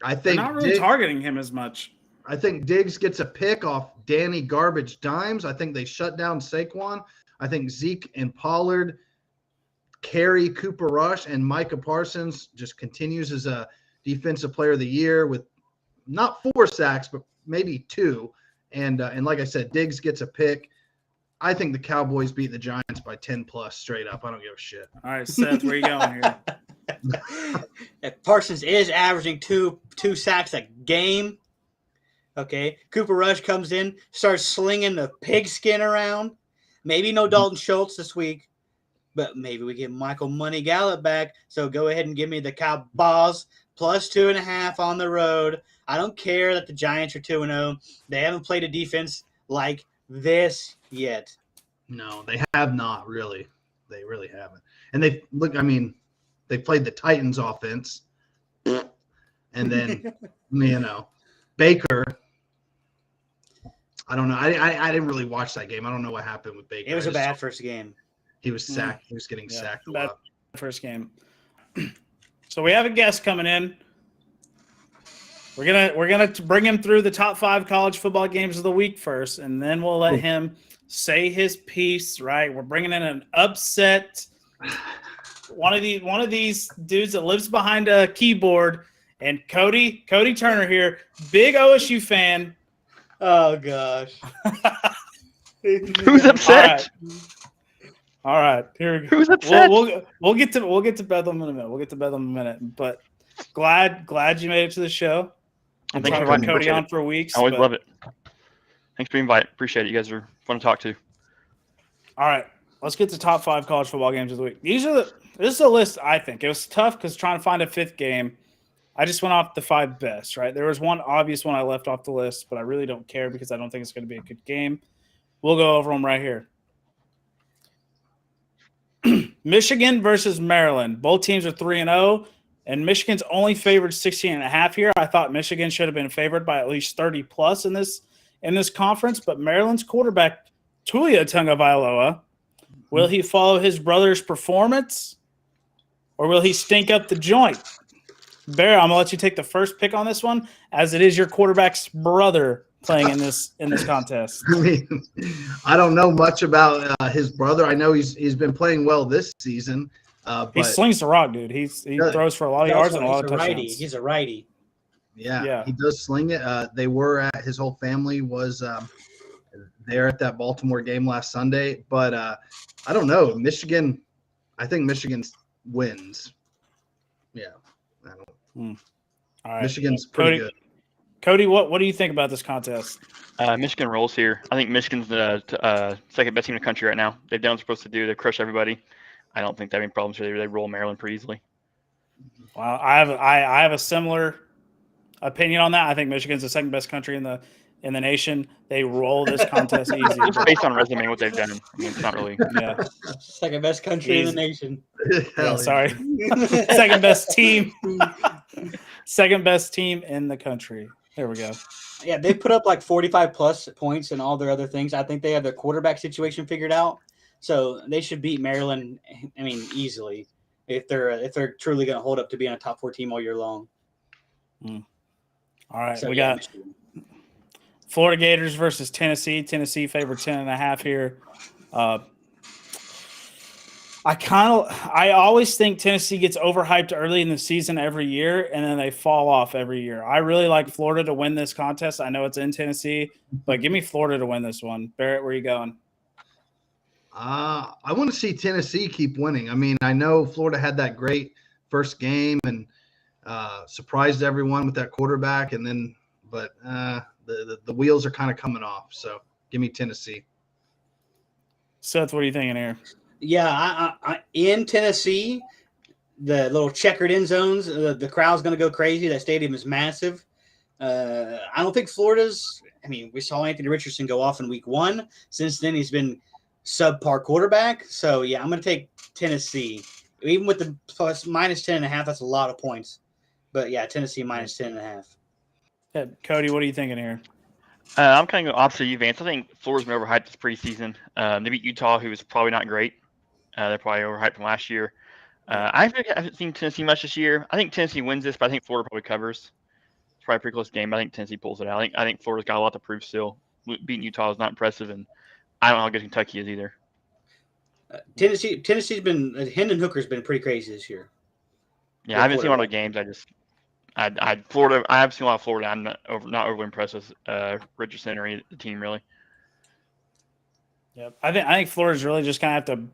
I think they're not really targeting him as much. I think Diggs gets a pick off Danny Garbage Dimes. I think they shut down Saquon. I think Zeke and Pollard carry Cooper Rush, and Micah Parsons just continues as a defensive player of the year with not 4 sacks, but maybe 2. And like I said, Diggs gets a pick. I think the Cowboys beat the Giants by 10 plus straight up. I don't give a shit. All right, Seth, where are you going here? Parsons is averaging two sacks a game. Okay. Cooper Rush comes in, starts slinging the pigskin around. Maybe no Dalton Schultz this week, but maybe we get Michael Money Gallup back. So go ahead and give me the Cowboys plus 2.5 on the road. I don't care that the Giants are 2-0. They haven't played a defense like this yet. No, they have not really. They really haven't. And they played the Titans offense. And then, Baker. I don't know. I didn't really watch that game. I don't know what happened with Baker. It was a bad first game. He was sacked. He was getting sacked a lot. First game. So we have a guest coming in. We're gonna bring him through the top 5 college football games of the week first, and then we'll let him say his piece. Right? We're bringing in an upset. One of these dudes that lives behind a keyboard, and Cody Turner here, big OSU fan. Oh gosh. Who's upset? All right, here we go. Who's upset? We'll get to Bedlam in a minute. But glad you made it to the show. And Thanks for trying to inviting get me. Cody Appreciate on it. for weeks. I always but- love it. Thanks for the invite. Appreciate it. You guys are fun to talk to. All right, let's get to top 5 college football games of the week. This is a list. I think it was tough because trying to find a 5th game. I just went off the 5 best. Right, there was one obvious one I left off the list, but I really don't care because I don't think it's going to be a good game. We'll go over them right here. Michigan versus Maryland. Both teams are 3-0, and Michigan's only favored 16.5 here. I thought Michigan should have been favored by at least 30 plus in this conference, but Maryland's quarterback Tua Tagovailoa, will he follow his brother's performance, or will he stink up the joint? Bear, I'm gonna let you take the first pick on this one, as it is your quarterback's brother playing in this contest. I mean, I don't know much about his brother. I know he's been playing well this season. But He slings the rock, dude. He throws for a lot of yards and a lot of touchdowns. He's a righty. Yeah, he does sling it. They were at his whole family was there at that Baltimore game last Sunday. But I don't know. Michigan, I think Michigan wins. Yeah, I don't. All right, Michigan's pretty good. Cody, what do you think about this contest? Michigan rolls here. I think Michigan's the second best team in the country right now. They've done what they're supposed to do. They crush everybody. I don't think they have any problems here. They roll Maryland pretty easily. Well, I have a similar opinion on that. I think Michigan's the second best country in the nation. They roll this contest easy. It's based on resume what they've done. I mean, it's not really. Yeah, Second best country in the nation. yeah, sorry. Second best team. Second best team in the country. There we go. Yeah, they put up like 45 plus points and all their other things. I think they have their quarterback situation figured out. So they should beat Maryland, I mean, easily if they're truly going to hold up to being a top 4 team all year long. All right, So, we yeah, got Michigan. Florida Gators versus Tennessee. Tennessee favored 10.5 here. I always think Tennessee gets overhyped early in the season every year, and then they fall off every year. I really like Florida to win this contest. I know it's in Tennessee, but give me Florida to win this one. Barrett, where are you going? I want to see Tennessee keep winning. I mean, I know Florida had that great first game and surprised everyone with that quarterback, and then but the wheels are kind of coming off. So give me Tennessee. Seth, what are you thinking here? Yeah, I in Tennessee, the little checkered end zones, the crowd's going to go crazy. That stadium is massive. I don't think Florida's. I mean, we saw Anthony Richardson go off in week 1. Since then, he's been subpar quarterback. So yeah, I'm going to take Tennessee. Even with the plus minus 10.5, that's a lot of points. But yeah, Tennessee minus 10.5. Yeah, Cody, what are you thinking here? I'm kind of going opposite of you, Vance. I think Florida's been overhyped this preseason. They beat Utah, who was probably not great. They're probably overhyped from last year. I haven't seen Tennessee much this year. I think Tennessee wins this, but I think Florida probably covers. It's probably a pretty close game. I think Tennessee pulls it out. I think Florida's got a lot to prove still. Beating Utah is not impressive, and I don't know how good Kentucky is either. Tennessee's been Hendon Hooker's been pretty crazy this year. Yeah, I haven't seen a lot of the games. Florida. I have seen a lot of Florida. I'm not overly impressed with Richardson or the team really. Yep. I think Florida's really just gonna have to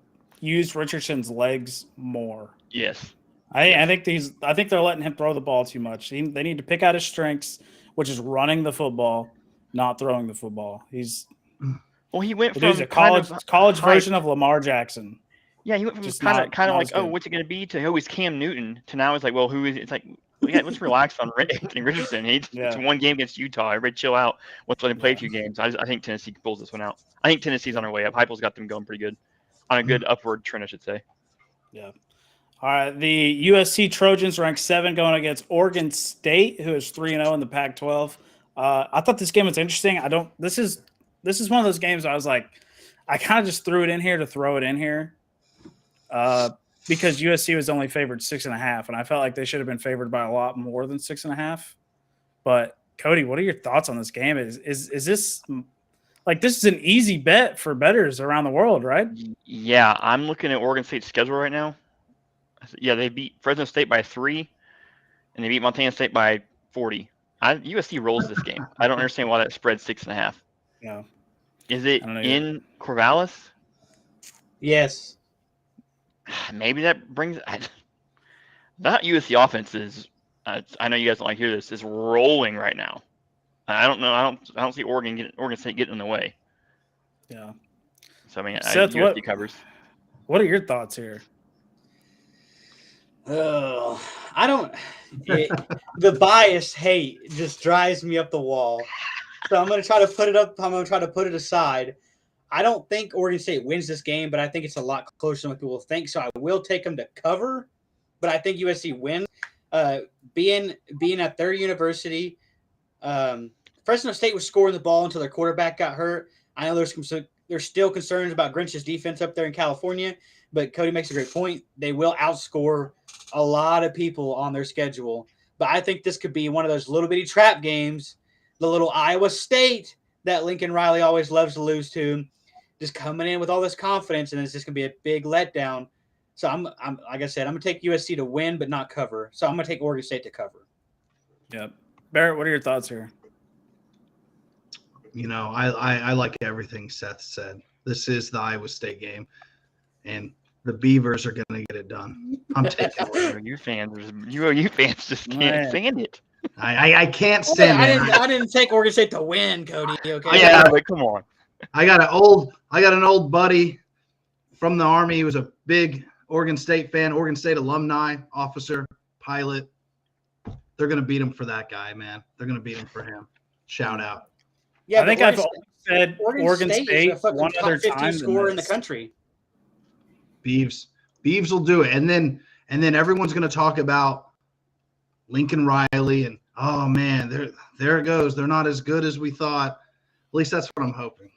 use Richardson's legs more. Yes. I think they're letting him throw the ball too much. They need to pick out his strengths, which is running the football, not throwing the football. He went from a college version of Lamar Jackson. Yeah, he went from Just kind of like, good. what's it going to be to he's Cam Newton to now it's like, well, who is it? It's like, let's relax on Anthony Richardson. It's one game against Utah. Everybody chill out. Let's let him play a few games. I think Tennessee pulls this one out. I think Tennessee's on their way up. Heupel's got them going pretty good, on a good upward trend, I should say. Yeah. All right, the USC Trojans ranked 7 going against Oregon State, who is 3-0 in the Pac-12. I thought this game was interesting. This is one of those games I was like, I kind of just threw it in here to throw it in here, because USC was only favored 6.5, and I felt like they should have been favored by a lot more than 6.5. But Cody, what are your thoughts on this game? Is this like this is an easy bet for bettors around the world, right? Yeah, I'm looking at Oregon State's schedule right now. Yeah, they beat Fresno State by 3, and they beat Montana State by 40. USC rolls this game. I don't understand why that spread 6.5. Yeah. Is it in Corvallis? Yes. maybe that brings that USC offense is. I know you guys don't like to hear this. Is rolling right now. I don't know. I don't see Oregon State getting in the way. Yeah. So I mean, Seth, USC covers. what are your thoughts here? Oh, I don't. The bias hate just drives me up the wall. So I'm going to try to put it up. I'm going to try to put it aside. I don't think Oregon State wins this game, but I think it's a lot closer than what people think. So I will take them to cover, but I think USC wins. Being at their university, Fresno State was scoring the ball until their quarterback got hurt. I know there's still concerns about Grinch's defense up there in California, but Cody makes a great point. They will outscore a lot of people on their schedule. But I think this could be one of those little bitty trap games, the little Iowa State that Lincoln Riley always loves to lose to, just coming in with all this confidence, and it's just going to be a big letdown. So I'm like I said, I'm going to take USC to win but not cover. So I'm going to take Oregon State to cover. Yep. Barrett, what are your thoughts here? You know, I like everything Seth said. This is the Iowa State game, and the Beavers are going to get it done. I'm taking it. You fans just can't stand it. I can't stand it. I didn't take Oregon State to win, Cody. Okay. Yeah, but come on. I got an old buddy from the Army. He was a big Oregon State fan, Oregon State alumni, officer, pilot. They're going to beat him for that guy, man. They're going to beat him for him. Shout out. Yeah, I think I've always said Oregon State one other time scorer in the country. Beavs will do it, and then everyone's going to talk about Lincoln Riley and oh man, there it goes. They're not as good as we thought. At least that's what I'm hoping.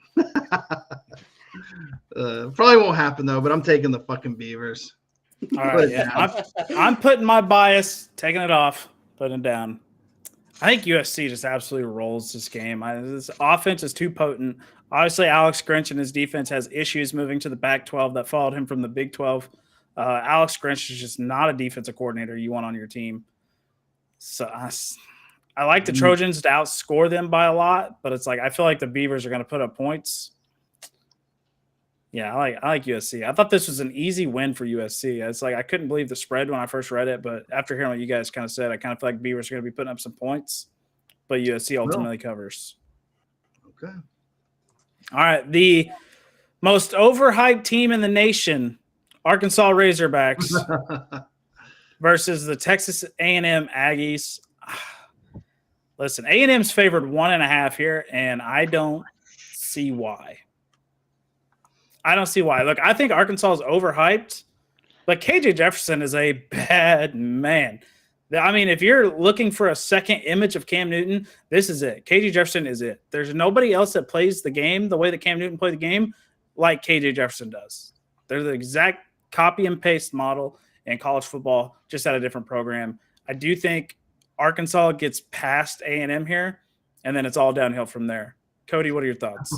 Probably won't happen though, but I'm taking the fucking Beavers. All right, yeah. I'm putting my bias, taking it off, putting it down. I think USC just absolutely rolls this game. This offense is too potent. Obviously, Alex Grinch and his defense has issues moving to the Pac-12 that followed him from the Big 12. Alex Grinch is just not a defensive coordinator you want on your team. So I like the Trojans to outscore them by a lot, but it's like I feel like the Beavers are going to put up points. Yeah, I like USC. I thought this was an easy win for USC. It's like I couldn't believe the spread when I first read it, but after hearing what you guys kind of said, I kind of feel like Beavers are going to be putting up some points, but USC ultimately covers. Okay. All right, the most overhyped team in the nation, Arkansas Razorbacks versus the Texas A&M Aggies. Listen, A&M's favored 1.5 here, and I don't see why. Look, I think Arkansas is overhyped, but KJ Jefferson is a bad man. I mean, if you're looking for a second image of Cam Newton, this is it. KJ Jefferson is it. There's nobody else that plays the game the way that Cam Newton played the game like KJ Jefferson does. They're the exact copy and paste model in college football, just at a different program. I do think Arkansas gets past A&M here, and then it's all downhill from there. Cody, what are your thoughts?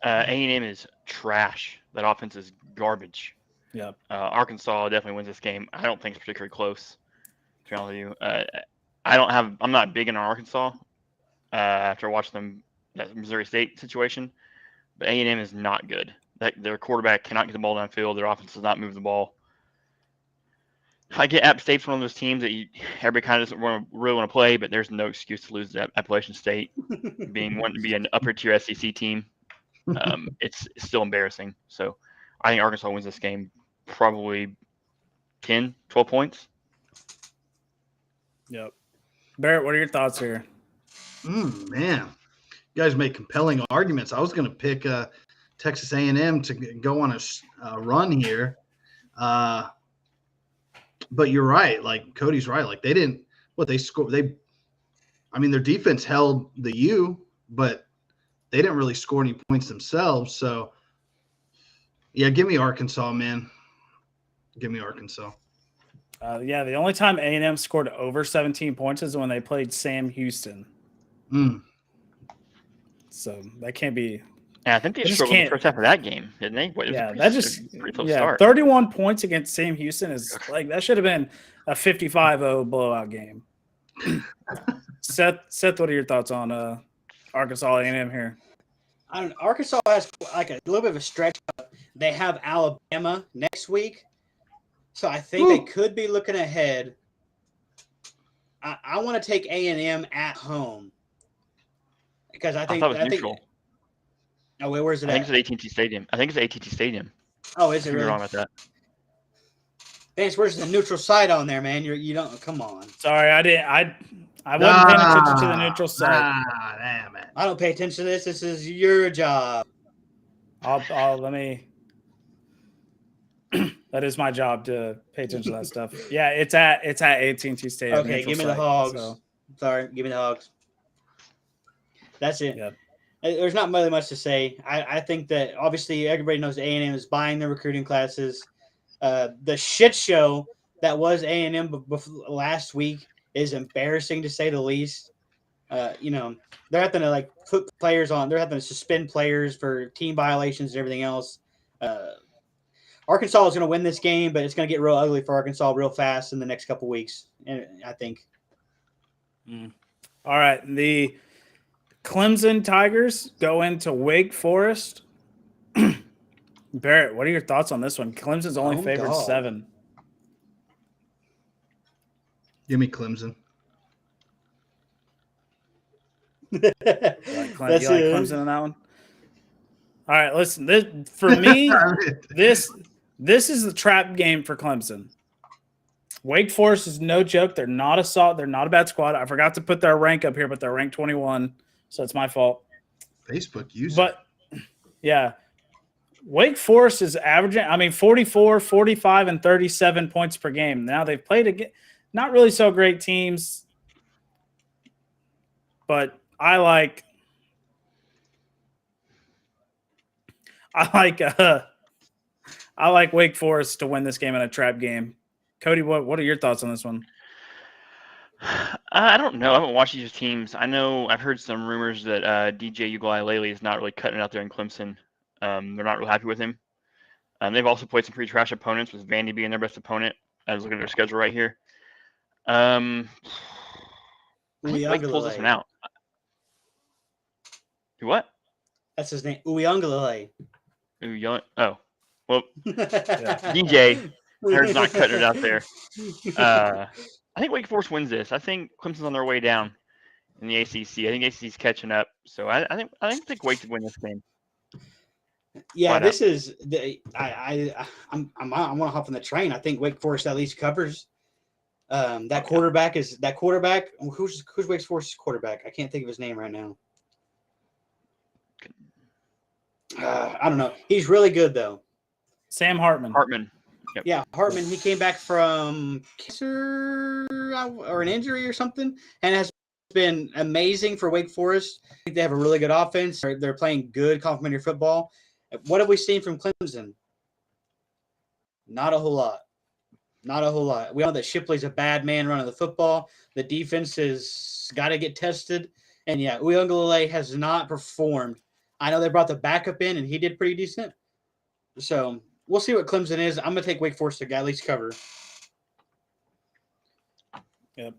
A&M is trash. That offense is garbage. Yep. Arkansas definitely wins this game. I don't think it's particularly close, to be honest with you. I'm not big in Arkansas after watching them, that Missouri State situation, but A&M is not good. Their quarterback cannot get the ball downfield. Their offense does not move the ball. I get App State's one of those teams that everybody kind of doesn't really want to play, but there's no excuse to lose to Appalachian State, wanting to be an upper tier SEC team. It's still embarrassing. So I think Arkansas wins this game probably 10, 12 points. Yep. Barrett, what are your thoughts here? Man, you guys make compelling arguments. I was going to pick Texas A&M to go on a run here. But you're right. Like Cody's right. Like they scored. Their defense held the U, but they didn't really score any points themselves. So yeah, give me Arkansas, man. Give me Arkansas. The only time A&M scored over 17 points is when they played Sam Houston. So that can't be. Yeah, I think they struggled in the first half of that game, didn't they? Pretty close start. 31 points against Sam Houston is like that should have been a 55-0 blowout game. Seth, what are your thoughts on Arkansas A&M here? I don't know. Arkansas has like a little bit of a stretch. They have Alabama next week, So I think they could be looking ahead. I want to take A&M at home because I thought it was think. neutral. Oh wait, where's it I think at? it's at AT&T Stadium. I think it's at AT&T Stadium. Oh, is I it could be really? wrong about that. Vance, where's the neutral site on there, man? You don't come on. Sorry, I wasn't paying attention to the neutral site. Damn it. I don't pay attention to this. This is your job. I'll let me. That is my job to pay attention to that stuff. Yeah, it's at AT&T Stadium. Okay, neutral give me the site, Hogs. so, Sorry, give me the Hogs. That's it. yeah. There's not really much to say. I think that obviously everybody knows A&M is buying their recruiting classes. The shit show that was A&M last week is embarrassing to say the least. You know, they're having to like put players on. They're having to suspend players for team violations and everything else. Arkansas is going to win this game, but it's going to get real ugly for Arkansas real fast in the next couple weeks. And I think. All right, the Clemson Tigers go into Wake Forest. Barrett, what are your thoughts on this one? Clemson's only favored dog. 7. Give me Clemson. You like Clemson in that one? All right, listen. For me, this is the trap game for Clemson. Wake Forest is no joke. They're not a bad squad. I forgot to put their rank up here, but they're ranked 21, so it's my fault. Facebook user. But yeah, Wake Forest is averaging, 44, 45, and 37 points per game. Now they've played not really so great teams, but I like Wake Forest to win this game in a trap game. Cody, what are your thoughts on this one? I don't know. I haven't watched these teams. I know I've heard some rumors that DJ Uiagalelei is not really cutting it out there in Clemson. They're not real happy with him. They've also played some pretty trash opponents, with Vandy being their best opponent. I was looking at their schedule right here. I think Wake pulls this one out. What? That's his name. Uiagalelei. Oh, well, DJ. They're not cutting it out there. I think Wake Forest wins this. I think Clemson's on their way down in the ACC. I think ACC's catching up. So I think Wake to win this game. Yeah, this is I want to hop on the train. I think Wake Forest at least covers. That quarterback. Who's Wake Forest's quarterback? I can't think of his name right now. I don't know. He's really good though. Sam Hartman. Yep. Yeah, Hartman. He came back from cancer or an injury or something, and has been amazing for Wake Forest. I think they have a really good offense. They're playing good complementary football. What have we seen from Clemson? Not a whole lot. We know that Shipley's a bad man running the football. The defense has got to get tested. And yeah, Uiagalelei has not performed. I know they brought the backup in, and he did pretty decent. So we'll see what Clemson is. I'm going to take Wake Forest to at least cover. Yep.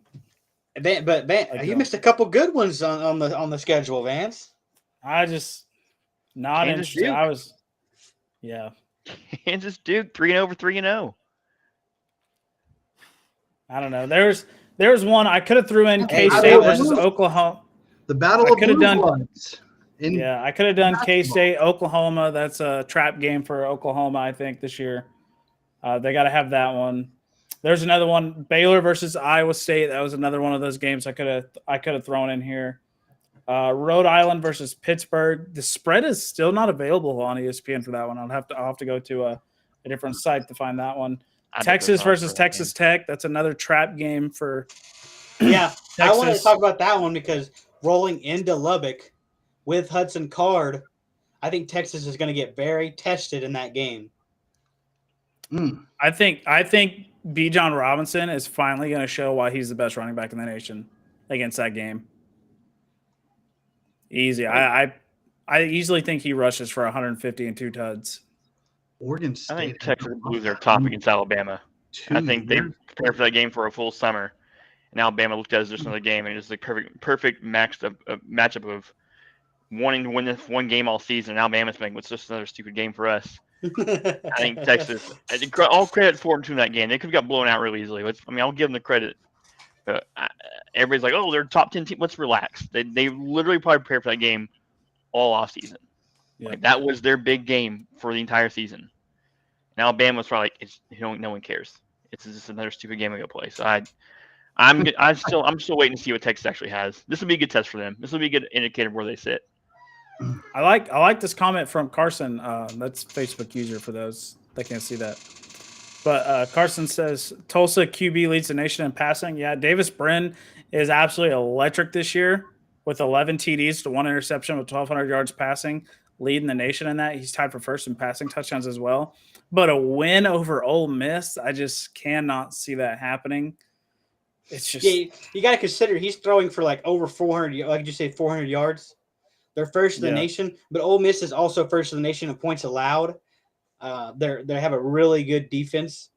But you missed a couple good ones on the schedule, Vance. I just not Kansas interested. Duke. Kansas Duke 3-0 over 3-0. I don't know. There's one I could have threw in K-State versus Oklahoma. The battle of blue bloods. I could have done K-State, Oklahoma. That's a trap game for Oklahoma, I think, this year. They got to have that one. There's another one, Baylor versus Iowa State. That was another one of those games I could have thrown in here. Rhode Island versus Pittsburgh. The spread is still not available on ESPN for that one. I'll have to go to a different site to find that one. Texas versus Texas Tech. That's another trap game for Texas. I want to talk about that one because rolling into Lubbock with Hudson Card, I think Texas is going to get very tested in that game. I think B. John Robinson is finally going to show why he's the best running back in the nation against that game. Easy. I easily think he rushes for 150 and 2 tuds. Oregon State. I think Texas Blues are top against Alabama. I think they prepared for that game for a full summer, and Alabama looked at it as just another game, and it's the perfect matchup of wanting to win this one game all season. And Alabama's thinking, "What's just another stupid game for us?" I think Texas. All credit for them to that game. They could have got blown out really easily. I'll give them the credit. But everybody's like, "Oh, they're top 10 team." Let's relax. They literally probably prepared for that game all off season. Yeah. Like that was their big game for the entire season. And Alabama's probably like, no one cares. It's just another stupid game we go play. So I'm still waiting to see what Texas actually has. This will be a good test for them. This will be a good indicator of where they sit. I like this comment from Carson. That's Facebook user for those that can't see that. But Carson says Tulsa QB leads the nation in passing. Yeah, Davis Brin is absolutely electric this year with 11 TDs to 1 interception with 1,200 yards passing, leading the nation in that. He's tied for first in passing touchdowns as well. But a win over Ole Miss, I just cannot see that happening. It's just you got to consider he's throwing for like over 400. Like you say, 400 yards. They're first in the nation, but Ole Miss is also first in the nation in points allowed. They have a really good defense,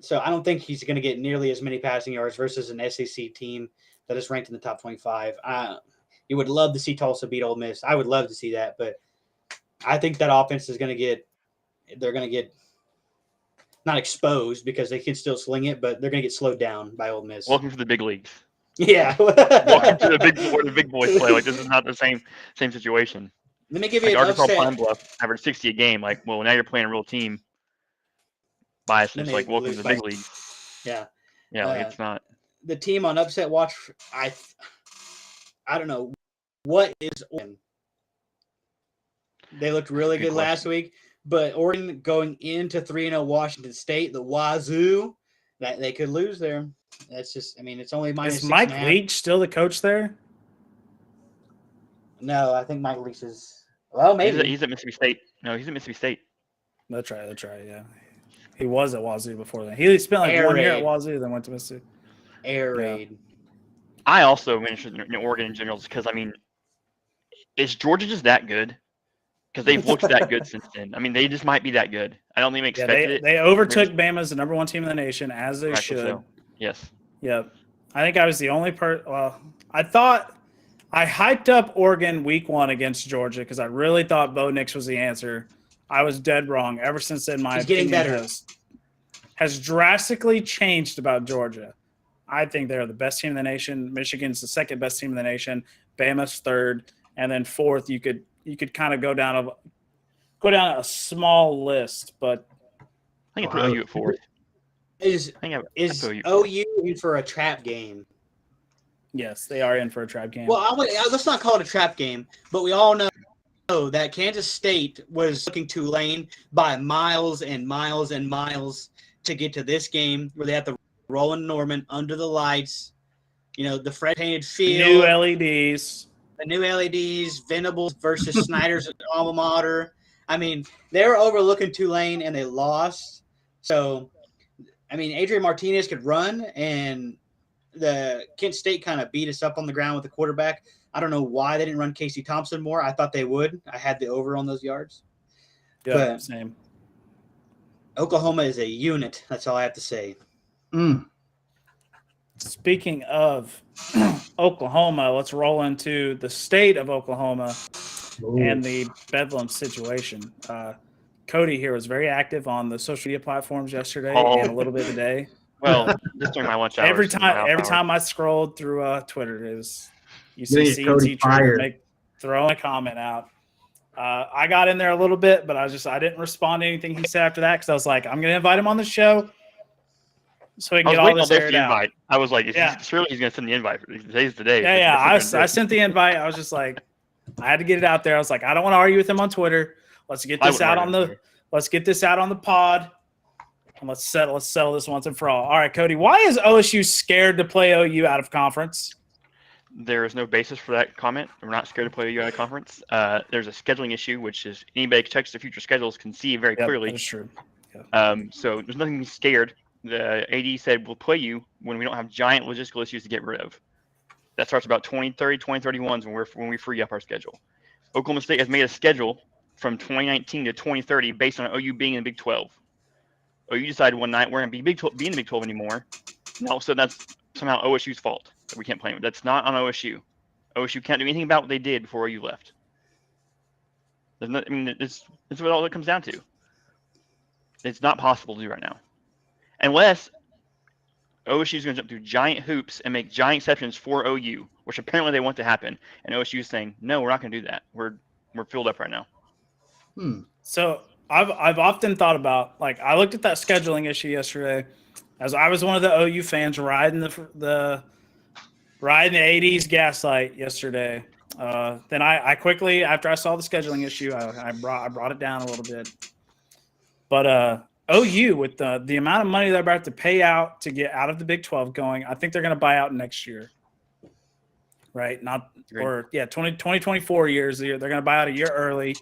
so I don't think he's going to get nearly as many passing yards versus an SEC team that is ranked in the top 25. You would love to see Tulsa beat Ole Miss. I would love to see that, but I think that offense is going to get not exposed because they can still sling it, but they're going to get slowed down by Ole Miss. Welcome to the big leagues. Yeah. Welcome to where the big boys play. Like this is not the same situation. Let me give you an Arkansas upset. Pine Bluff averaged 60 a game. Like, well, now you're playing a real team. Bias. Then It's they like welcome lose to the by- big league. Yeah. Yeah, like it's not. The team on upset watch, I don't know what is Oregon. They looked really good last week, but Oregon going into 3-0 Washington State, the Wazoo, that they could lose there. That's just, it's only minus is Mike 6.5. Leach still the coach there? No, I think Mike Leach is. Well, maybe He's at Mississippi State. No, he's at Mississippi State. That's right. Yeah, he was at Wazoo before then. He spent like 1 year at Wazoo, then went to Mississippi. Air raid. I also am interested in Oregon in general because is Georgia just that good? Because they've looked that good since then. They just might be that good. I don't even expect it. They overtook Bama as the number 1 team in the nation, as they should. So. Yes. Yep. I think I was the only I thought I hyped up Oregon week 1 against Georgia because I really thought Bo Nix was the answer. I was dead wrong. Ever since then, my opinion has drastically changed about Georgia. I think they're the best team in the nation. Michigan's the second best team in the nation. Bama's third, and then fourth. You could kind of go down a small list, but I think I put OU at fourth. Is OU in for a trap game? Yes, they are in for a trap game. Well, let's not call it a trap game, but we all know that Kansas State was looking Tulane by miles and miles and miles to get to this game where they have to roll in Norman under the lights, the fresh painted field, new LEDs, the new LEDs, Venables versus Snyder's alma mater. They were overlooking Tulane and they lost. So, Adrian Martinez could run, and the Kent State kind of beat us up on the ground with the quarterback. I don't know why they didn't run Casey Thompson more. I thought they would. I had the over on those yards. Yeah, same. Oklahoma is a unit. That's all I have to say. Speaking of Oklahoma, let's roll into the state of Oklahoma and the Bedlam situation. Cody here was very active on the social media platforms yesterday and a little bit today. Well, just during my lunch hours. Every time I scrolled through Twitter, you see CNC throwing a comment out. I got in there a little bit, but I didn't respond to anything he said after that because I was like, I'm going to invite him on the show so we can get all this aired out. I was like, surely he's going to send the invite. Today's the day. Yeah. I sent the invite. I was just like, I had to get it out there. I was like, I don't want to argue with him on Twitter. Let's get this out on the pod. And let's settle this once and for all. All right, Cody, why is OSU scared to play OU out of conference? There is no basis for that comment. We're not scared to play OU out of conference. There's a scheduling issue, which is anybody who checks the future schedules can see very clearly. That's true. So there's nothing to be scared. The AD said we'll play you when we don't have giant logistical issues to get rid of. That starts about 2030, 2031 when we free up our schedule. Oklahoma State has made a schedule from 2019 to 2030 based on OU being in the Big 12. OU decided one night we're going to be in the Big 12 anymore. And all of a sudden that's somehow OSU's fault that we can't play them. That's not on OSU. OSU can't do anything about what they did before OU left. It's what all it comes down to. It's not possible to do right now, unless OSU is going to jump through giant hoops and make giant exceptions for OU, which apparently they want to happen. And OSU is saying, no, we're not going to do that. We're filled up right now. So I've often thought about, like, I looked at that scheduling issue yesterday, as I was one of the OU fans riding the 80s gaslight yesterday. Then I quickly, after I saw the scheduling issue, I brought it down a little bit. But OU, with the amount of money they're about to pay out to get out of the Big 12 going, I think they're going to buy out next year. Right? Agreed. 2024 years. They're going to buy out a year early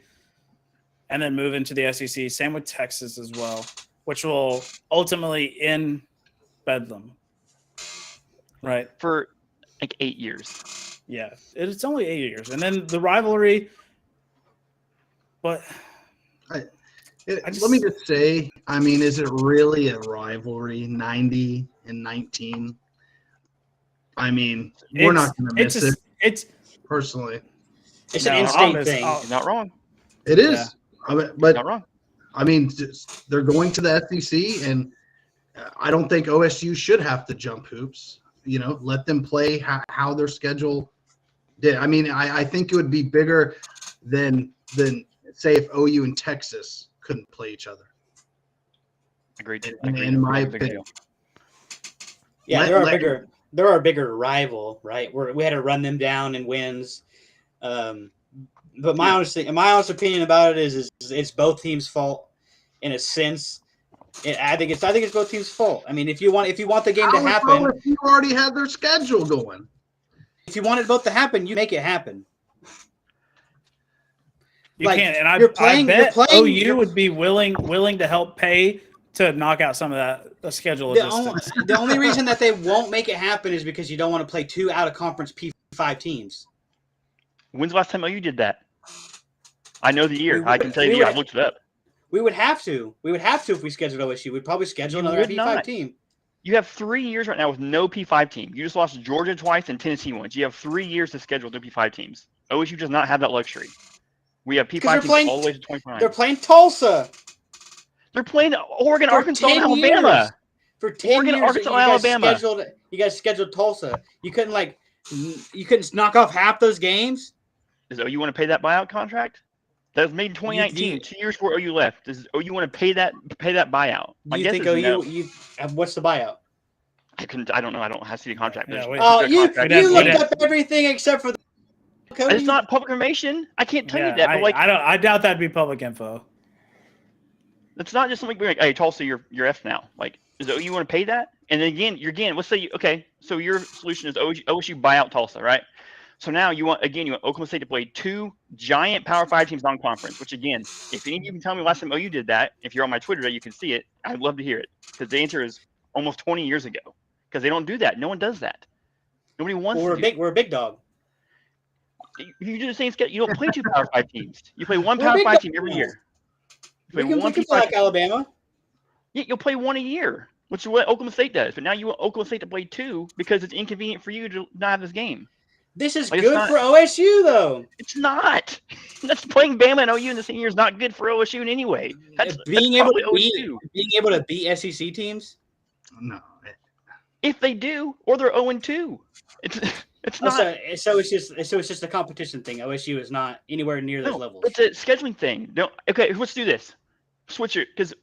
and then move into the SEC. Same with Texas as well, which will ultimately end Bedlam. Right? For like 8 years. Yeah. It's only 8 years. And then the rivalry. But let me just say, I mean, is it really a rivalry, 90 and 19? I mean, we're not going to miss it. It's personally. It's an in-state thing. You're not wrong. It is. Yeah. But Not wrong. I mean, they're going to the SEC, and I don't think OSU should have to jump hoops. You know, let them play how their schedule did. I mean, I think it would be bigger than say if OU and Texas couldn't play each other. Agreed. In my opinion. Yeah, they're our bigger rival, right? We had to run them down in wins. But my honest opinion about it is it's both teams' fault in a sense. I think it's both teams' fault. I mean, if you want the game to happen, you already had their schedule going. If you want it both to happen, you make it happen. You can't, and I bet OU would be willing to help pay to knock out some of the schedule. The only reason that they won't make it happen is because you don't want to play 2 out-of-conference P5 teams. When's the last time OU did that? I know the year. I can tell you. I looked it up. We would have to. If we scheduled OSU. We'd probably schedule another P5 team. You have 3 years right now with no P5 team. You just lost Georgia twice and Tennessee once. You have 3 years to schedule the P5 teams. OSU does not have that luxury. We have P5 teams all the way to 29. They're playing Tulsa. They're playing Oregon, Arkansas, and Alabama. For 10 years, Arkansas, and Alabama. You guys scheduled Tulsa. You couldn't knock off half those games. Does OU want to pay that buyout contract? That was made in 2019, 2 years before OU left. Does OU want to pay that buyout? Do you think OU? No. What's the buyout? I don't know. I don't have to see the contract. Yeah, you looked up everything except for the Cody. It's not public information. I can't tell you that. But I doubt that'd be public info. It's not just something like, hey, Tulsa, you're F now. Like, does OU want to pay that? And then again, let's say so your solution is OSU buy out Tulsa, right? So now you want Oklahoma State to play 2 giant Power 5 teams non-conference, which again, if any of you can tell me last time OU did that, if you're on my Twitter today, you can see it. I'd love to hear it because the answer is almost 20 years ago because they don't do that. No one does that. Nobody wants to. We're a big dog. You do the same schedule. You don't play 2 Power 5 teams. You play 1 Power 5 team every year. We can play like Alabama. Yeah, you'll play 1 a year, which is what Oklahoma State does. But now you want Oklahoma State to play 2 because it's inconvenient for you to not have this game. This is good for OSU, though. It's not. That's playing Bama and OU in the same year is not good for OSU in any way. Being able to beat SEC teams. No. If they do, or they're 0-2, it's not. So it's just a competition thing. OSU is not anywhere near those levels. It's a scheduling thing. Okay, let's do this. Switch it because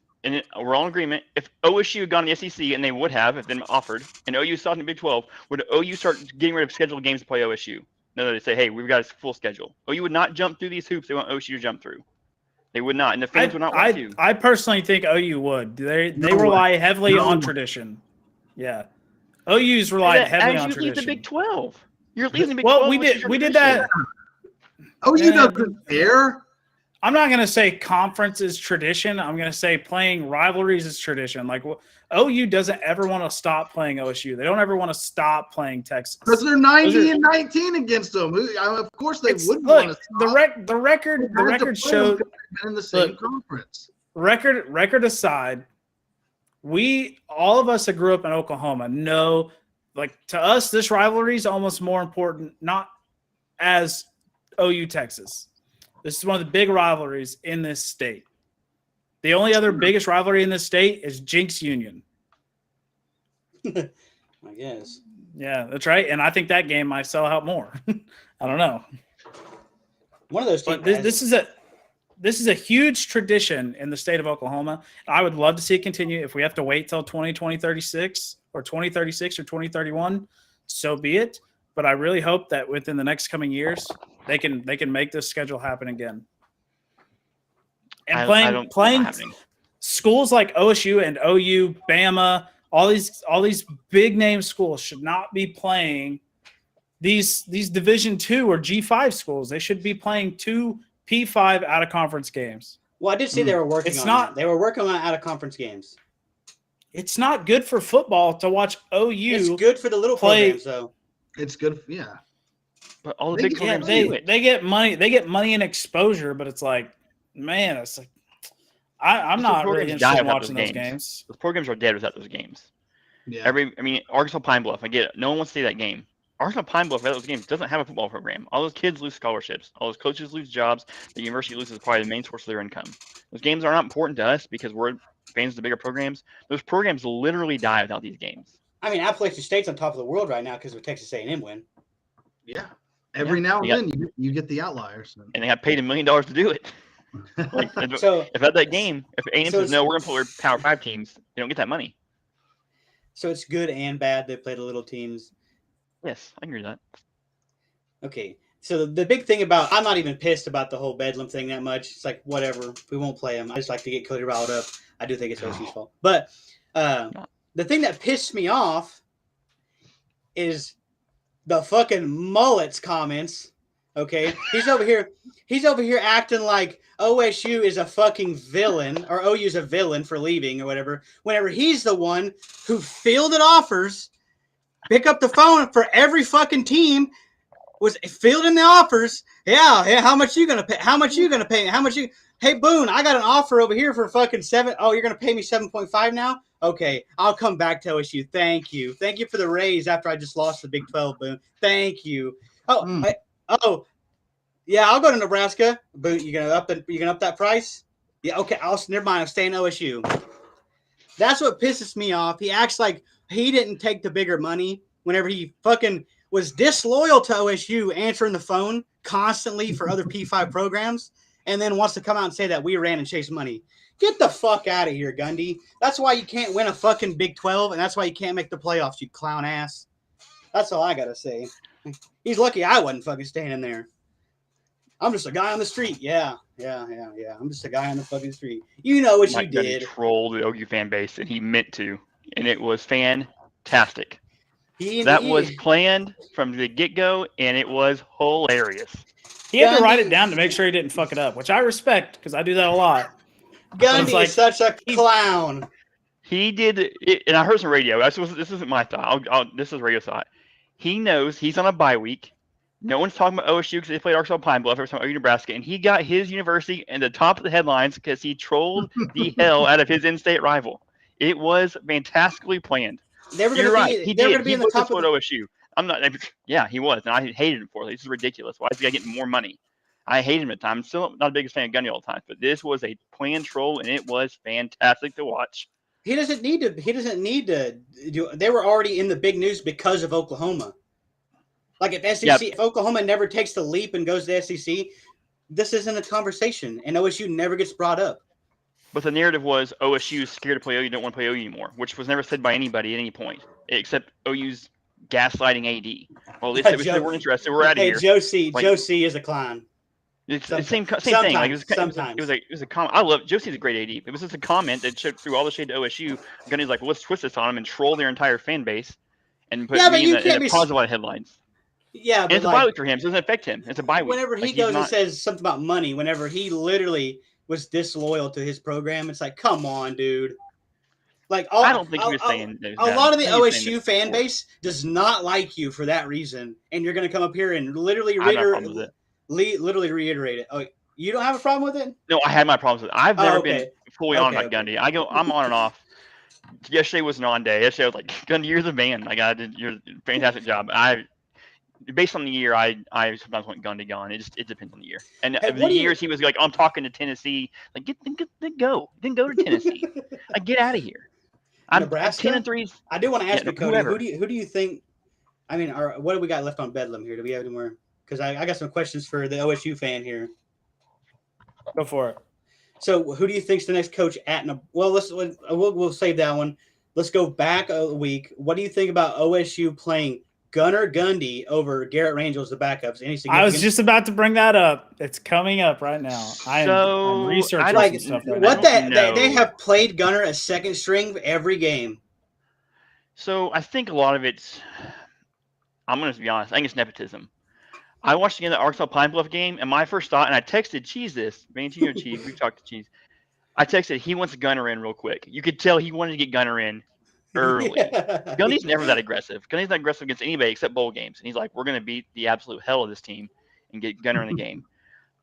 we're all in agreement. If OSU had gone to the SEC, and they would have if been offered, and OU started in the Big 12, would OU start getting rid of scheduled games to play OSU? No, they say, hey, we've got a full schedule. OU would not jump through these hoops they want OSU to jump through. They would not, and the fans would not want to. I personally think OU would. They rely heavily on tradition. Yeah. OU's relied heavily on tradition. You leave the Big 12. You're leaving the Big 12. Well, we did that. OU doesn't care. I'm not going to say conference is tradition. I'm going to say playing rivalries is tradition. Like OU doesn't ever want to stop playing OSU. They don't ever want to stop playing Texas because they're 90 and 19 against them. Of course, they wouldn't want to stop. The record showed in the same conference. Record aside, all of us that grew up in Oklahoma know, like, to us, this rivalry is almost more important, not as OU Texas. This is one of the big rivalries in this state. The only other biggest rivalry in this state is Jinx Union. I guess. Yeah, that's right. And I think that game might sell out more. I don't know. One of those teams. But this is a huge tradition in the state of Oklahoma. I would love to see it continue. If we have to wait till 2036 or 2031, so be it. But I really hope that within the next coming years, they can make this schedule happen again. And playing schools like OSU and OU, Bama, all these big name schools should not be playing these Division II or G5 schools. They should be playing 2 P5 out of conference games. Well, I did see they were working on that. They were working on out of conference games. It's not good for football to watch OU. It's good for the little programs, though. It's good, yeah. But all the big programs they get money. They get money and exposure, but it's like, man, it's like I'm not really interested in watching those games. The programs are dead without those games. Yeah. Arkansas Pine Bluff, I get it. No one wants to see that game. Arkansas Pine Bluff, without those games, doesn't have a football program. All those kids lose scholarships. All those coaches lose jobs. The university loses probably the main source of their income. Those games are not important to us because we're fans of the bigger programs. Those programs literally die without these games. I mean, Appalachian State's on top of the world right now because of Texas A&M win. Yeah. Every now and then you get the outliers. And they got paid $1 million to do it. Like, so if at that game, if A&M says, no, we're going to put our Power 5 teams, they don't get that money. So it's good and bad they play the little teams. Yes, I agree with that. Okay. So the big thing about, I'm not even pissed about the whole Bedlam thing that much. It's like, whatever. We won't play them. I just like to get Cody riled up. I do think it's OSU's fault. But the thing that pissed me off is the fucking Mullets comments. Okay. He's over here acting like OSU is a fucking villain or OU's a villain for leaving or whatever. Whenever he's the one who fielded offers, pick up the phone for every fucking team, was fielding the offers. Yeah. How much you gonna pay? How much you gonna pay? Hey Boone, I got an offer over here for fucking 7. Oh, you're gonna pay me 7.5 now? Okay, I'll come back to OSU. Thank you for the raise after I just lost the Big 12, Boone. Thank you. Yeah, I'll go to Nebraska. Boone, you gonna up that price? Yeah, okay. Never mind. I'm staying OSU. That's what pisses me off. He acts like he didn't take the bigger money whenever he fucking was disloyal to OSU, answering the phone constantly for other P5 programs, and then wants to come out and say that we ran and chased money. Get the fuck out of here, Gundy. That's why you can't win a fucking Big 12, and that's why you can't make the playoffs, you clown ass. That's all I gotta say. He's lucky I wasn't fucking standing there. I'm just a guy on the street. Yeah. I'm just a guy on the fucking street. You know what you did. He trolled the OU fan base, and he meant to, and it was fantastic. That was planned from the get-go, and it was hilarious. He had to write it down to make sure he didn't fuck it up, which I respect because I do that a lot. Gundy is such a clown. He did it, and I heard some radio. This isn't my thought. This is radio thought. He knows he's on a bye week. No one's talking about OSU because they played Arkansas Pine Bluff or something, OU Nebraska, and he got his university in the top of the headlines because he trolled the hell out of his in-state rival. It was fantastically planned. You're right. He did. He put this one OSU. I'm not. Yeah, he was, and I hated him for it. This is ridiculous. Why is the guy getting more money? I hated him at the time. I'm still not the biggest fan of Gundy all the time, but this was a planned troll, and it was fantastic to watch. He doesn't need to do. They were already in the big news because of Oklahoma. Like if Oklahoma never takes the leap and goes to the SEC, this isn't a conversation, and OSU never gets brought up. But the narrative was OSU is scared to play OU, don't want to play OU anymore, which was never said by anybody at any point, except OU's gaslighting AD. Well, they said we weren't interested. We're out of here. Joe C is a clown. It's the same thing. Like it was a comment. I love Josie's a great AD. It was just a comment that threw all the shade to OSU. Gundy's like, well, let's twist this on them and troll their entire fan base and put me in a cause a lot of headlines. Yeah, and it's a bye week for him, so it doesn't affect him. It's a bye week. Whenever he goes and says something about money, whenever he literally was disloyal to his program, it's like, come on, dude. Like, I don't think he was saying that. A lot of the OSU fan base does not like you for that reason, and you're going to come up here and literally reiterate it. Oh, you don't have a problem with it? No, I had my problems with it. I've never been fully on about Gundy. I'm on and off. Yesterday was an on day. Yesterday I was like, Gundy, you're the man. You're a fantastic job. based on the year, I sometimes want Gundy gone. It depends on the year. And Hey, the what do you- years he was like, I'm talking to Tennessee, like go to Tennessee, like get out of here. I'm Nebraska? 10-3. I do want to ask you, Cody. Whoever. Who do you think? I mean, what do we got left on Bedlam here? Do we have any more? Because I got some questions for the OSU fan here. Go for it. So, who do you think's the next coach at? Well, we'll save that one. Let's go back a week. What do you think about OSU playing Gunnar Gundy over Garrett Rangel as the backups? Any significant? I was just about to bring that up. It's coming up right now. I'm researching some stuff right what now. they have played Gunnar as second string every game. So I think a lot of it's. I'm going to be honest. I think it's nepotism. I watched again the Arkansas Pine Bluff game, and my first thought, and I texted Cheese this. Me and Cheese, we talked to Cheese. I texted, he wants Gunnar in real quick. You could tell he wanted to get Gunnar in early. Gundy's never that aggressive. Gundy's not aggressive against anybody except bowl games. And he's like, we're going to beat the absolute hell of this team and get Gunnar in the game.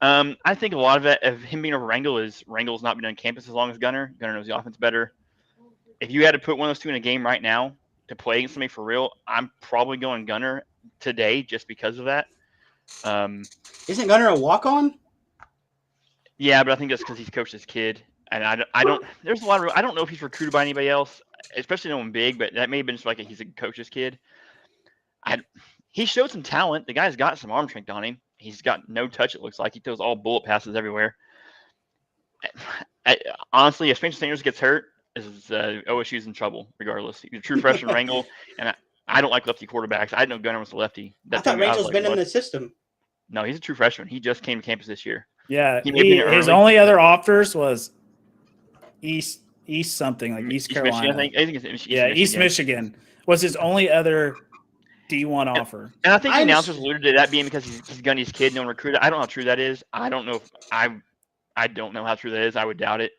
I think a lot of it, of him being over Rangel, is Rangel's not been on campus as long as Gunnar. Gunnar knows the offense better. If you had to put one of those two in a game right now to play against somebody for real, I'm probably going Gunnar today just because of that. Isn't Gunnar a walk-on? Yeah, but I think that's because he's coached his kid. And I don't. There's a lot of. I don't know if he's recruited by anybody else, especially no one big. But that may have been just like he's a coach's kid. He showed some talent. The guy's got some arm strength on him. He's got no touch. It looks like he throws all bullet passes everywhere. Honestly, if Spencer Sanders gets hurt, OSU's in trouble regardless. He's a true freshman Rangel, and I don't like lefty quarterbacks. I didn't know Gunnar was a lefty. I thought Rangel's been in the system. No, he's a true freshman. He just came to campus this year. Yeah, his only other offers was East something like East Carolina. Michigan, I think it's East Michigan. East Michigan was his only other D1 offer. And I think the announcers alluded to that being because he's Gundy's kid, no one recruited. I don't know how true that is. I don't know if I don't know how true that is. I would doubt it.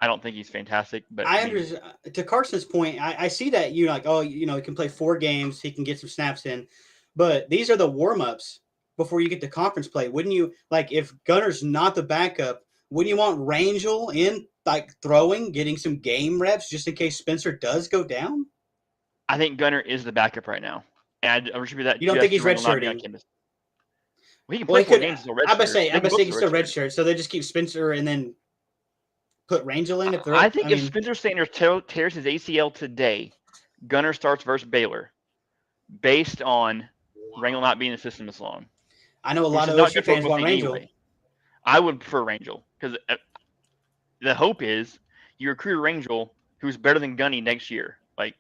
I don't think he's fantastic, but to Carson's point, I see that you like, he can play 4 games, he can get some snaps in, but these are the warm-ups before you get to conference play. Wouldn't you, like, if Gunnar's not the backup, wouldn't you want Rangel in, like, throwing, getting some game reps just in case Spencer does go down? I think Gunnar is the backup right now. And I attribute that. You don't think he's redshirting? Well, he can play 4 games as a redshirt. I bet he can still redshirt, so they just keep Spencer and then put Rangel in. If Spencer Sanders tears his ACL today, Gunnar starts versus Baylor, based on Rangel not being in the system as long. I know a lot of OSU fans want Rangel. Anyway. I would prefer Rangel because the hope is you recruit Rangel who's better than Gundy next year. Like,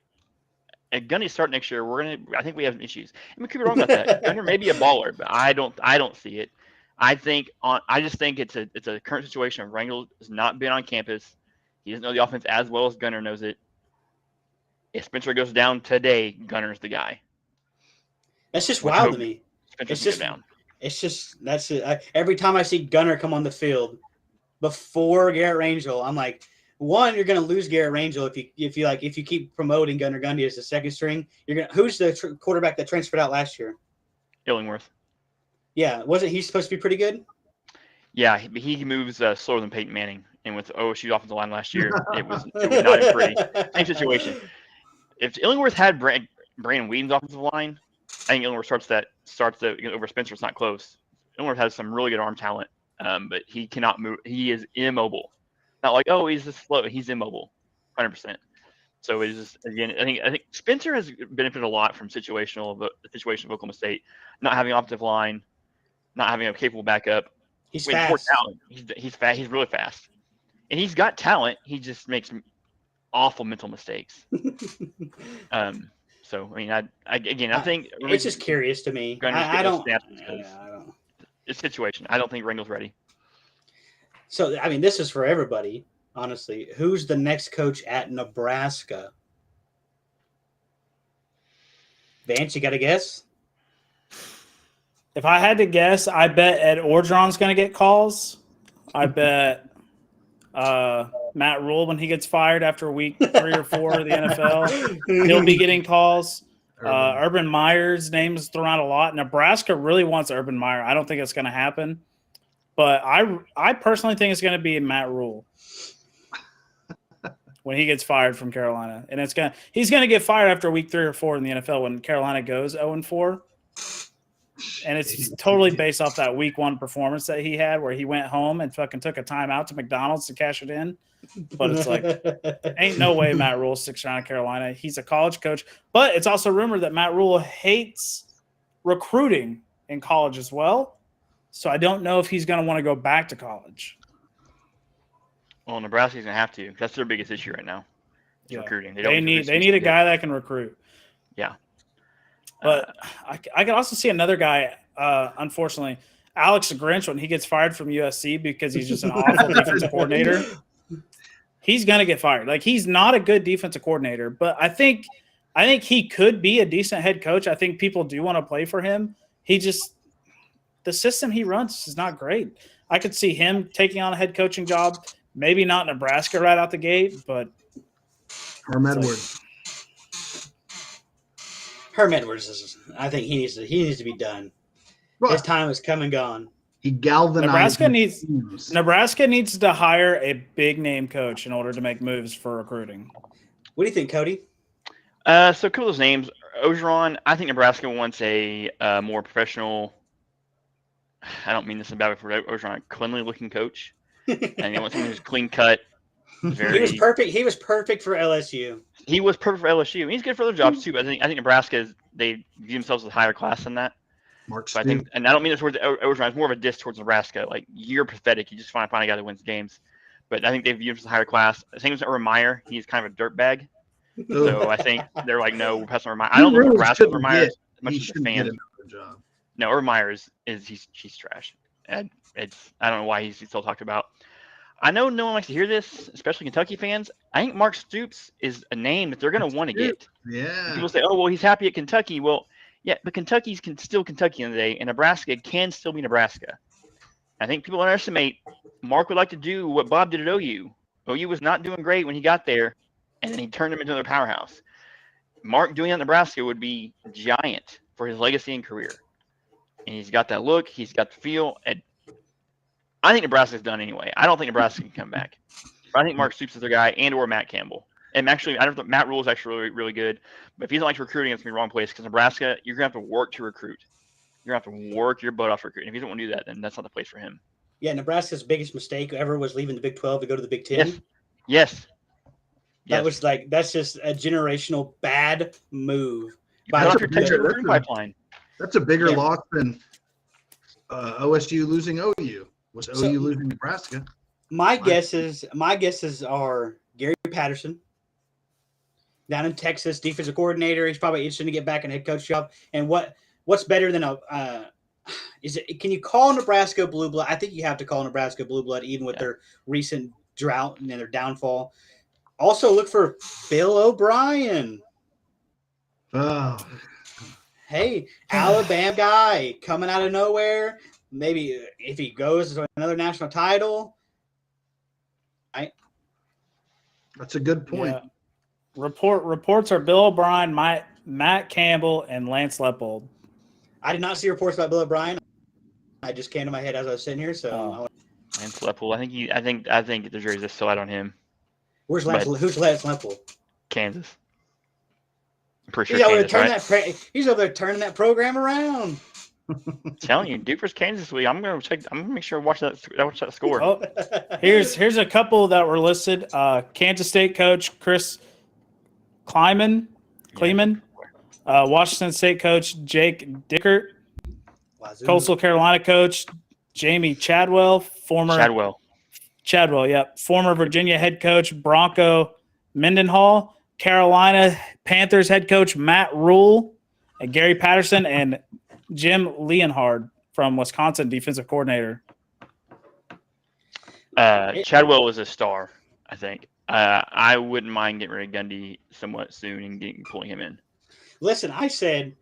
if Gundy start next year, I think we have issues. I could be wrong about that. Gunnar may be a baller, but I don't see it. I just think it's a current situation of Rangel has not been on campus. He doesn't know the offense as well as Gunnar knows it. If Spencer goes down today, Gunner's the guy. That's just wild to me. It's just that's it. Every time I see Gunnar come on the field before Garrett Rangel, I'm like, one, you're going to lose Garrett Rangel if you keep promoting Gunnar Gundy as the second string. Who's the quarterback that transferred out last year? Illingworth. Yeah, wasn't he supposed to be pretty good? Yeah, he moves slower than Peyton Manning, and with OSU's offensive line last year, it was not a pretty same situation. If Illingworth had Brandon Whedon's offensive line, I think Illingworth starts over Spencer. It's not close. Illingworth has some really good arm talent, but he cannot move. He is immobile. Not like, he's just slow. He's immobile, 100%. So it's just, again, I think Spencer has benefited a lot from the situation of Oklahoma State, not having an offensive line, not having a capable backup. He's fast. He's fast. He's really fast, and he's got talent. He just makes awful mental mistakes. So I think it's just curious to me. I don't. It's situation. I don't think Rangel's ready. So this is for everybody. Honestly, who's the next coach at Nebraska? Vance, you got a guess? If I had to guess, I bet Ed Orgeron's going to get calls. I bet Matt Rule, when he gets fired after week 3 or 4 of the NFL, he'll be getting calls. Urban Meyer's name is thrown out a lot. Nebraska really wants Urban Meyer. I don't think it's going to happen. But I personally think it's going to be Matt Rule when he gets fired from Carolina. And he's going to get fired after week 3 or 4 in the NFL when Carolina goes 0-4. And it's totally based off that week 1 performance that he had where he went home and fucking took a timeout to McDonald's to cash it in. But it's like, ain't no way Matt Rule sticks around Carolina. He's a college coach. But it's also rumored that Matt Rule hates recruiting in college as well. So I don't know if he's going to want to go back to college. Well, Nebraska's going to have to. That's their biggest issue right now. Yeah. Recruiting. They need a guy that can recruit. Yeah. But I could also see another guy, unfortunately, Alex Grinch, when he gets fired from USC because he's just an awful defensive coordinator. He's going to get fired. Like, he's not a good defensive coordinator, but I think he could be a decent head coach. I think people do want to play for him. The system he runs is not great. I could see him taking on a head coaching job, maybe not Nebraska right out the gate, but Herm Edwards. Herm Edwards I think he needs to be done. Well, His time has come and gone. he galvanized Nebraska needs to hire a big name coach in order to make moves for recruiting. What do you think, Cody? So a couple of those names. Ogeron, I think Nebraska wants a more professional, I don't mean this in a bad way for Ogeron, cleanly looking coach. And they want someone who's clean cut. He was perfect. He was perfect for LSU. He was perfect for LSU. And he's good for other jobs too. But I think Nebraska they view themselves as a higher class than that. So I think, and I don't mean it towards Ogeron. It's more of a diss towards Nebraska. Like, you're pathetic. You just find a guy that wins games. But I think they view him as a higher class. Same with Urban Meyer. He's kind of a dirtbag. So I think they're like, no, we're passing Urban Meyer. I don't know Nebraska Urban Meyer as much as a fan. No, Urban Meyer he's trash. And I don't know why he's still talked about. I know no one likes to hear this, especially Kentucky fans. I think Mark Stoops is a name that they're going to want to get. Yeah. People say, oh, well, he's happy at Kentucky. Well, yeah, but Kentucky's still Kentucky in the day, and Nebraska can still be Nebraska. I think people underestimate Mark would like to do what Bob did at OU. OU was not doing great when he got there, and then he turned them into another powerhouse. Mark doing that in Nebraska would be giant for his legacy and career. And he's got that look. He's got the feel. And I think Nebraska's done anyway. I don't think Nebraska can come back. But I think Mark Stoops is their guy, and or Matt Campbell. And actually, I don't think Matt Rule is actually really, really good. But if he doesn't like recruiting, it's going to be the wrong place. Because Nebraska, you're going to have to work to recruit. You're going to have to work your butt off recruiting. If he doesn't want to do that, then that's not the place for him. Yeah, Nebraska's biggest mistake ever was leaving the Big 12 to go to the Big 10. Yes. That's just a generational bad move. That's a bigger loss than OSU losing OU. Was OU losing Nebraska? My guesses are Gary Patterson down in Texas, defensive coordinator. He's probably interested to get back in a head coach job. And what's better than can you call Nebraska blue blood? I think you have to call Nebraska blue blood, even with their recent drought and their downfall. Also, look for Bill O'Brien. Oh. Hey, Alabama guy coming out of nowhere. Maybe if he goes to another national title. That's a good point. Yeah. Reports are Bill O'Brien, Matt Campbell, and Lance Leipold. I did not see reports about Bill O'Brien. I just came to my head as I was sitting here. So Lance Leipold. I think the jury's just still out on him. Who's Lance Leipold? Kansas. I'm pretty sure he's over there turning that program around. I'm telling you, Duper's Kansas week. I'm gonna make sure I watch that score. Oh, here's a couple that were listed. Kansas State coach Chris Kleiman, Washington State coach Jake Dickert, Coastal Carolina coach Jamie Chadwell, former Virginia head coach Bronco Mendenhall, Carolina Panthers head coach Matt Rule, and Gary Patterson, and Jim Leonhard from Wisconsin, defensive coordinator. Chadwell was a star, I think. I wouldn't mind getting rid of Gundy somewhat soon and pulling him in. Listen, I said,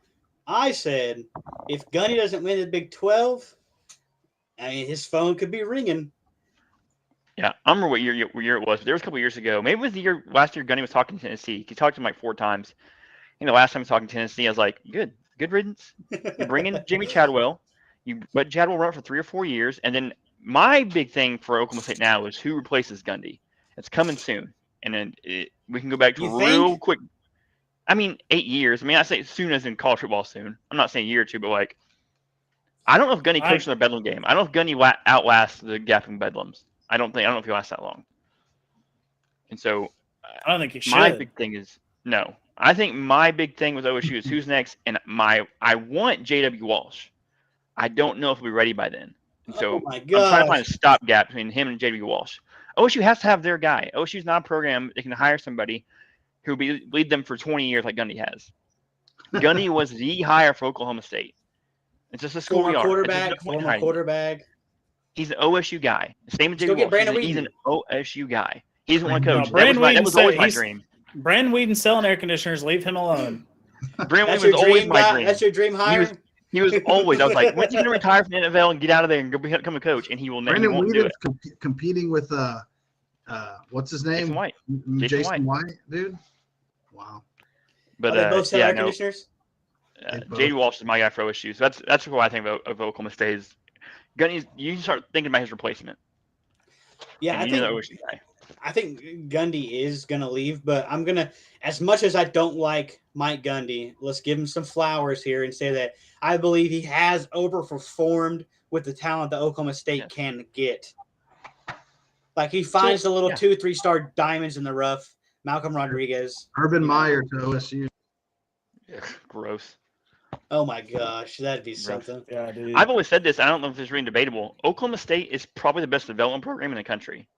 if Gundy doesn't win the Big 12, I mean, his phone could be ringing. Yeah, I remember what year it was. There was a couple years ago. Maybe it was last year Gundy was talking to Tennessee. He talked to him like 4 times. I think the last time he was talking to Tennessee, I was like, good riddance. You bring in Jamie Chadwell. You let Chadwell run for 3 or 4 years. And then my big thing for Oklahoma State now is who replaces Gundy. It's coming soon. And then we can go back to real quick. I mean, 8 years. I mean, I say soon as in college football soon. I'm not saying a year or two, but like I don't know if Gunny coached in the Bedlam game. I don't know if Gunny outlasts the gapping Bedlams. I don't know if he lasts that long. And so I don't think he should. my big thing is no. I think my big thing with OSU is who's next, and I want J.W. Walsh. I don't know if we'll be ready by then. And so my I'm trying to find a gosh. stopgap between him and J.W. Walsh. OSU has to have their guy. OSU's not a program they can hire somebody who will lead them for 20 years like Gundy has. Gundy was the hire for Oklahoma State. It's just a school we are. Former quarterback. He's an OSU guy. Same as Still J.W. get Walsh. He's an OSU guy. He doesn't want to coach. No, that was always my dream. Brandon Whedon's selling air conditioners. Leave him alone. Brandon Whedon was always my dream. That's your dream hire? He was always. I was like, when's he going to retire from the NFL and get out of there and go become a coach? And he will never. Brandon Whedon's competing with what's his name? Jason White, dude. Wow. But they both sell air conditioners. J.D. Walsh is my guy for OSU. So that's what I think of Oklahoma State is. Gunny, you can start thinking about his replacement. Yeah, I think Gundy is gonna leave, but I'm gonna, as much as I don't like Mike Gundy, let's give him some flowers here and say that I believe he has overperformed with the talent that Oklahoma State can get. Like he finds the little 2-3 star diamonds in the rough. Malcolm Rodriguez, Urban Meyer to OSU. Yeah, gross. Oh my gosh, that'd be something. Yeah, dude. I've always said this. I don't know if it's really debatable. Oklahoma State is probably the best development program in the country.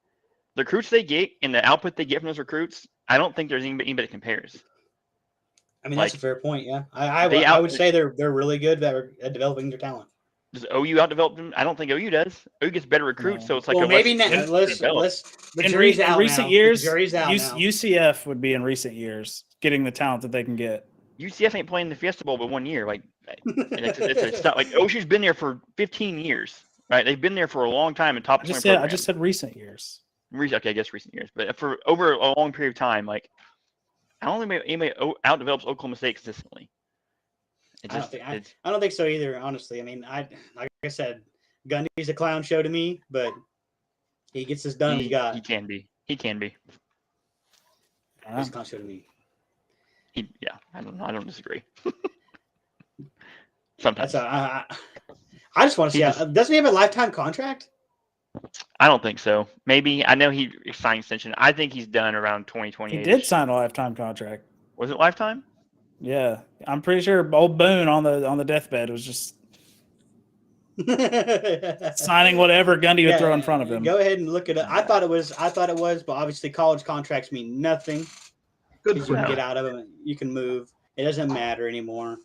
The recruits they get and the output they get from those recruits, I don't think there's anybody that compares. I mean, that's a fair point. Yeah, I would say they're really good at developing their talent. Does OU outdevelop them? I don't think OU does. OU gets better recruits, so it's like maybe now. In recent years, UCF would be in recent years getting the talent that they can get. UCF ain't playing the Fiesta Bowl but 1 year. Like, it's not like OSU's been there for 15 years, right? They've been there for a long time in top 20 programs. I just said recent years. Okay, I guess recent years, but for over a long period of time, like I don't think anybody outdevelops Oklahoma State consistently. I don't think so either. Honestly, I mean, like I said, Gundy's a clown show to me, but he gets this done. He can be. He can be. He's a clown show to me. I don't disagree. Sometimes. I just want to see. Doesn't he have a lifetime contract? I don't think so. Maybe. I know he signed extension. I think he's done around 2028. He did sign a lifetime contract. Was it lifetime? Yeah, I'm pretty sure old Boone on the deathbed was just signing whatever Gundy would throw in front of him. Go ahead and look it up. I thought it was, but obviously college contracts mean nothing. Good you can get out of them. You can move. It doesn't matter anymore.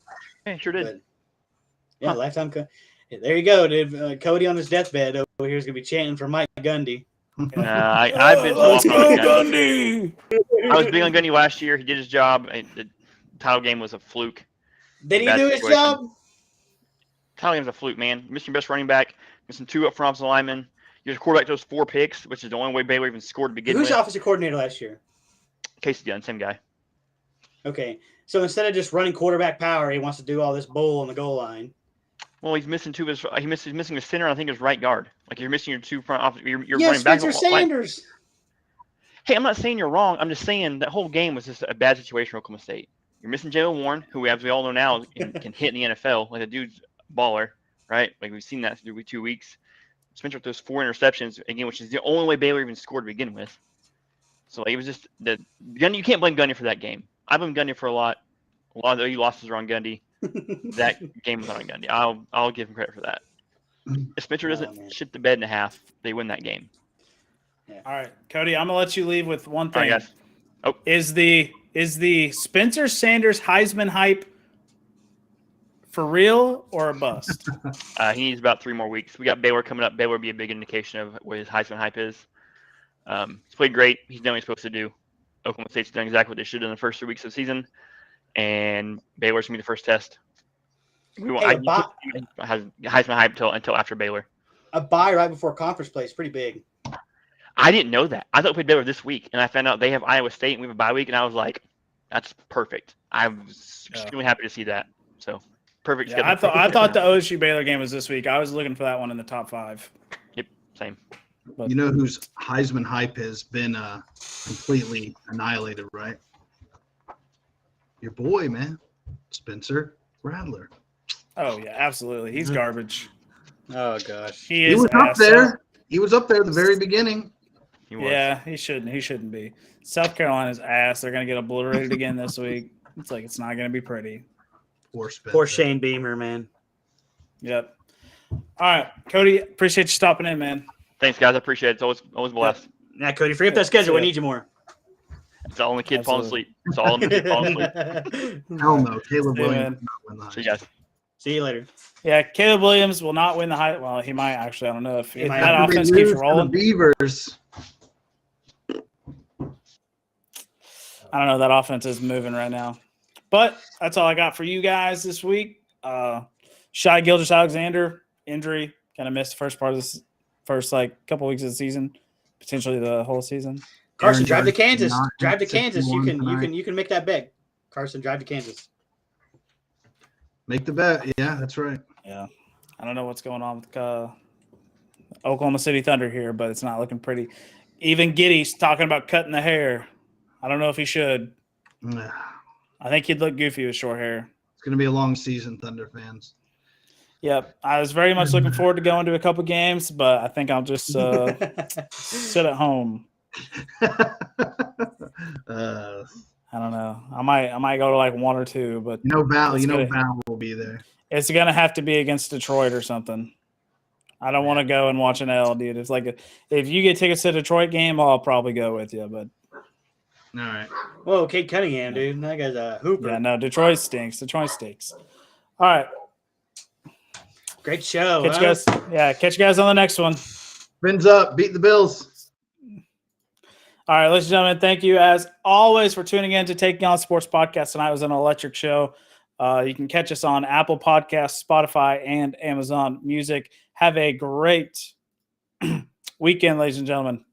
Yeah, sure did. But, lifetime. There you go, dude. Cody on his deathbed over here is gonna be chanting for Mike Gundy. I've been let's go Gundy. I was big on Gundy last year. He did his job. The title game was a fluke. Did he do his job? Title game was a fluke, man. Missing your best running back, missing 2 up front offensive linemen. Your quarterback those 4 picks, which is the only way Baylor even scored to begin with. Who's the offensive coordinator last year? Casey Dunn, same guy. Okay, so instead of just running quarterback power, he wants to do all this bull on the goal line. Well, he's missing 2 of his. He's missing a center. And I think his right guard. Like you're missing your 2 front off. You're running back. Spencer Sanders. Hey, I'm not saying you're wrong. I'm just saying that whole game was just a bad situation for Oklahoma State. You're missing Jalen Warren, who, as we all know now, can hit in the NFL. Like the dude's a baller, right? Like we've seen that through 2 weeks. Spencer with those 4 interceptions again, which is the only way Baylor even scored to begin with. So like, it was just you can't blame Gundy for that game. I blame Gundy for a lot. A lot of the OU losses are on Gundy. That game was on Gundy. I'll give him credit for that. If Spencer doesn't shit the bed in half, they win that game. Yeah. All right, Cody, I'm gonna let you leave with one thing. All right, guys. Is the Spencer Sanders Heisman hype for real or a bust? He needs about 3 more weeks. We got Baylor coming up. Baylor will be a big indication of what his Heisman hype is. He's played great. He's done what he's supposed to do. Oklahoma State's done exactly what they should in the first 3 weeks of the season, and Baylor's gonna be the first test. Has Heisman hype until after Baylor. A bye right before conference play is pretty big. I didn't know that. I thought we played Baylor this week, and I found out they have Iowa State and we have a bye week, and I was like, "That's perfect." I was extremely happy to see that. So perfect. Yeah, I thought the OSU Baylor game was this week. I was looking for that one in the top 5. Yep, same. But, you know whose Heisman hype has been completely annihilated, right? Your boy, man, Spencer Rattler. Oh yeah, absolutely. He's garbage. Oh gosh. He He is was up ass. there. He was up there at the very beginning. He was. Yeah, he shouldn't. He shouldn't be. South Carolina's ass. They're gonna get obliterated again this week. It's not gonna be pretty. Poor Spencer. Poor Shane Beamer, man. Yep. All right, Cody. Appreciate you stopping in, man. Thanks, guys. I appreciate it. It's always blessed. Yeah, Cody, forget that schedule. We need you more. It's the only kid falling Absolutely. asleep. It's all only kid falling asleep. Hell no. Caleb See you, Williams man. did not win the See you Heisman. guys. See you later. Yeah, Caleb Williams will not win the high. Well, he might actually. I don't know if He might. that After they offense lose keeps to the rolling. Beavers. I don't know. That offense is moving right now. But that's all I got for you guys this week. Shai Gilgeous-Alexander injury, kind of missed the first part of this first couple weeks of the season, potentially the whole season. Carson, Aaron drive to Judge Kansas. did not Drive to hit Kansas. You 61 can tonight. make that bet. Carson, drive to Kansas. Make the bet. Yeah, that's right. Yeah, I don't know what's going on with Oklahoma City Thunder here, but it's not looking pretty. Even Giddy's talking about cutting the hair. I don't know if he should. It's I think he'd look goofy with short hair. going to be a long season, Thunder fans. Yep, I was very much looking forward to going to a couple games, but I think I'll just sit at home. I don't know. I might go to one or two, but Val. It's good. Val will be there. it's gonna have to be against Detroit or something. I don't want to go and watch an L, dude. It's if you get tickets to a Detroit game, I'll probably go with you. But All right. Whoa, Kate Cunningham, dude. That guy's a hooper. yeah, no, Detroit stinks. Detroit stinks. All right, Great show. catch you guys. Yeah, catch you guys on the next one. Fins up. Beat the Bills. All right, ladies and gentlemen, thank you as always for tuning in to Taking On Sports Podcast. Tonight was an electric show. You can catch us on Apple Podcasts, Spotify, and Amazon Music. Have a great weekend, ladies and gentlemen.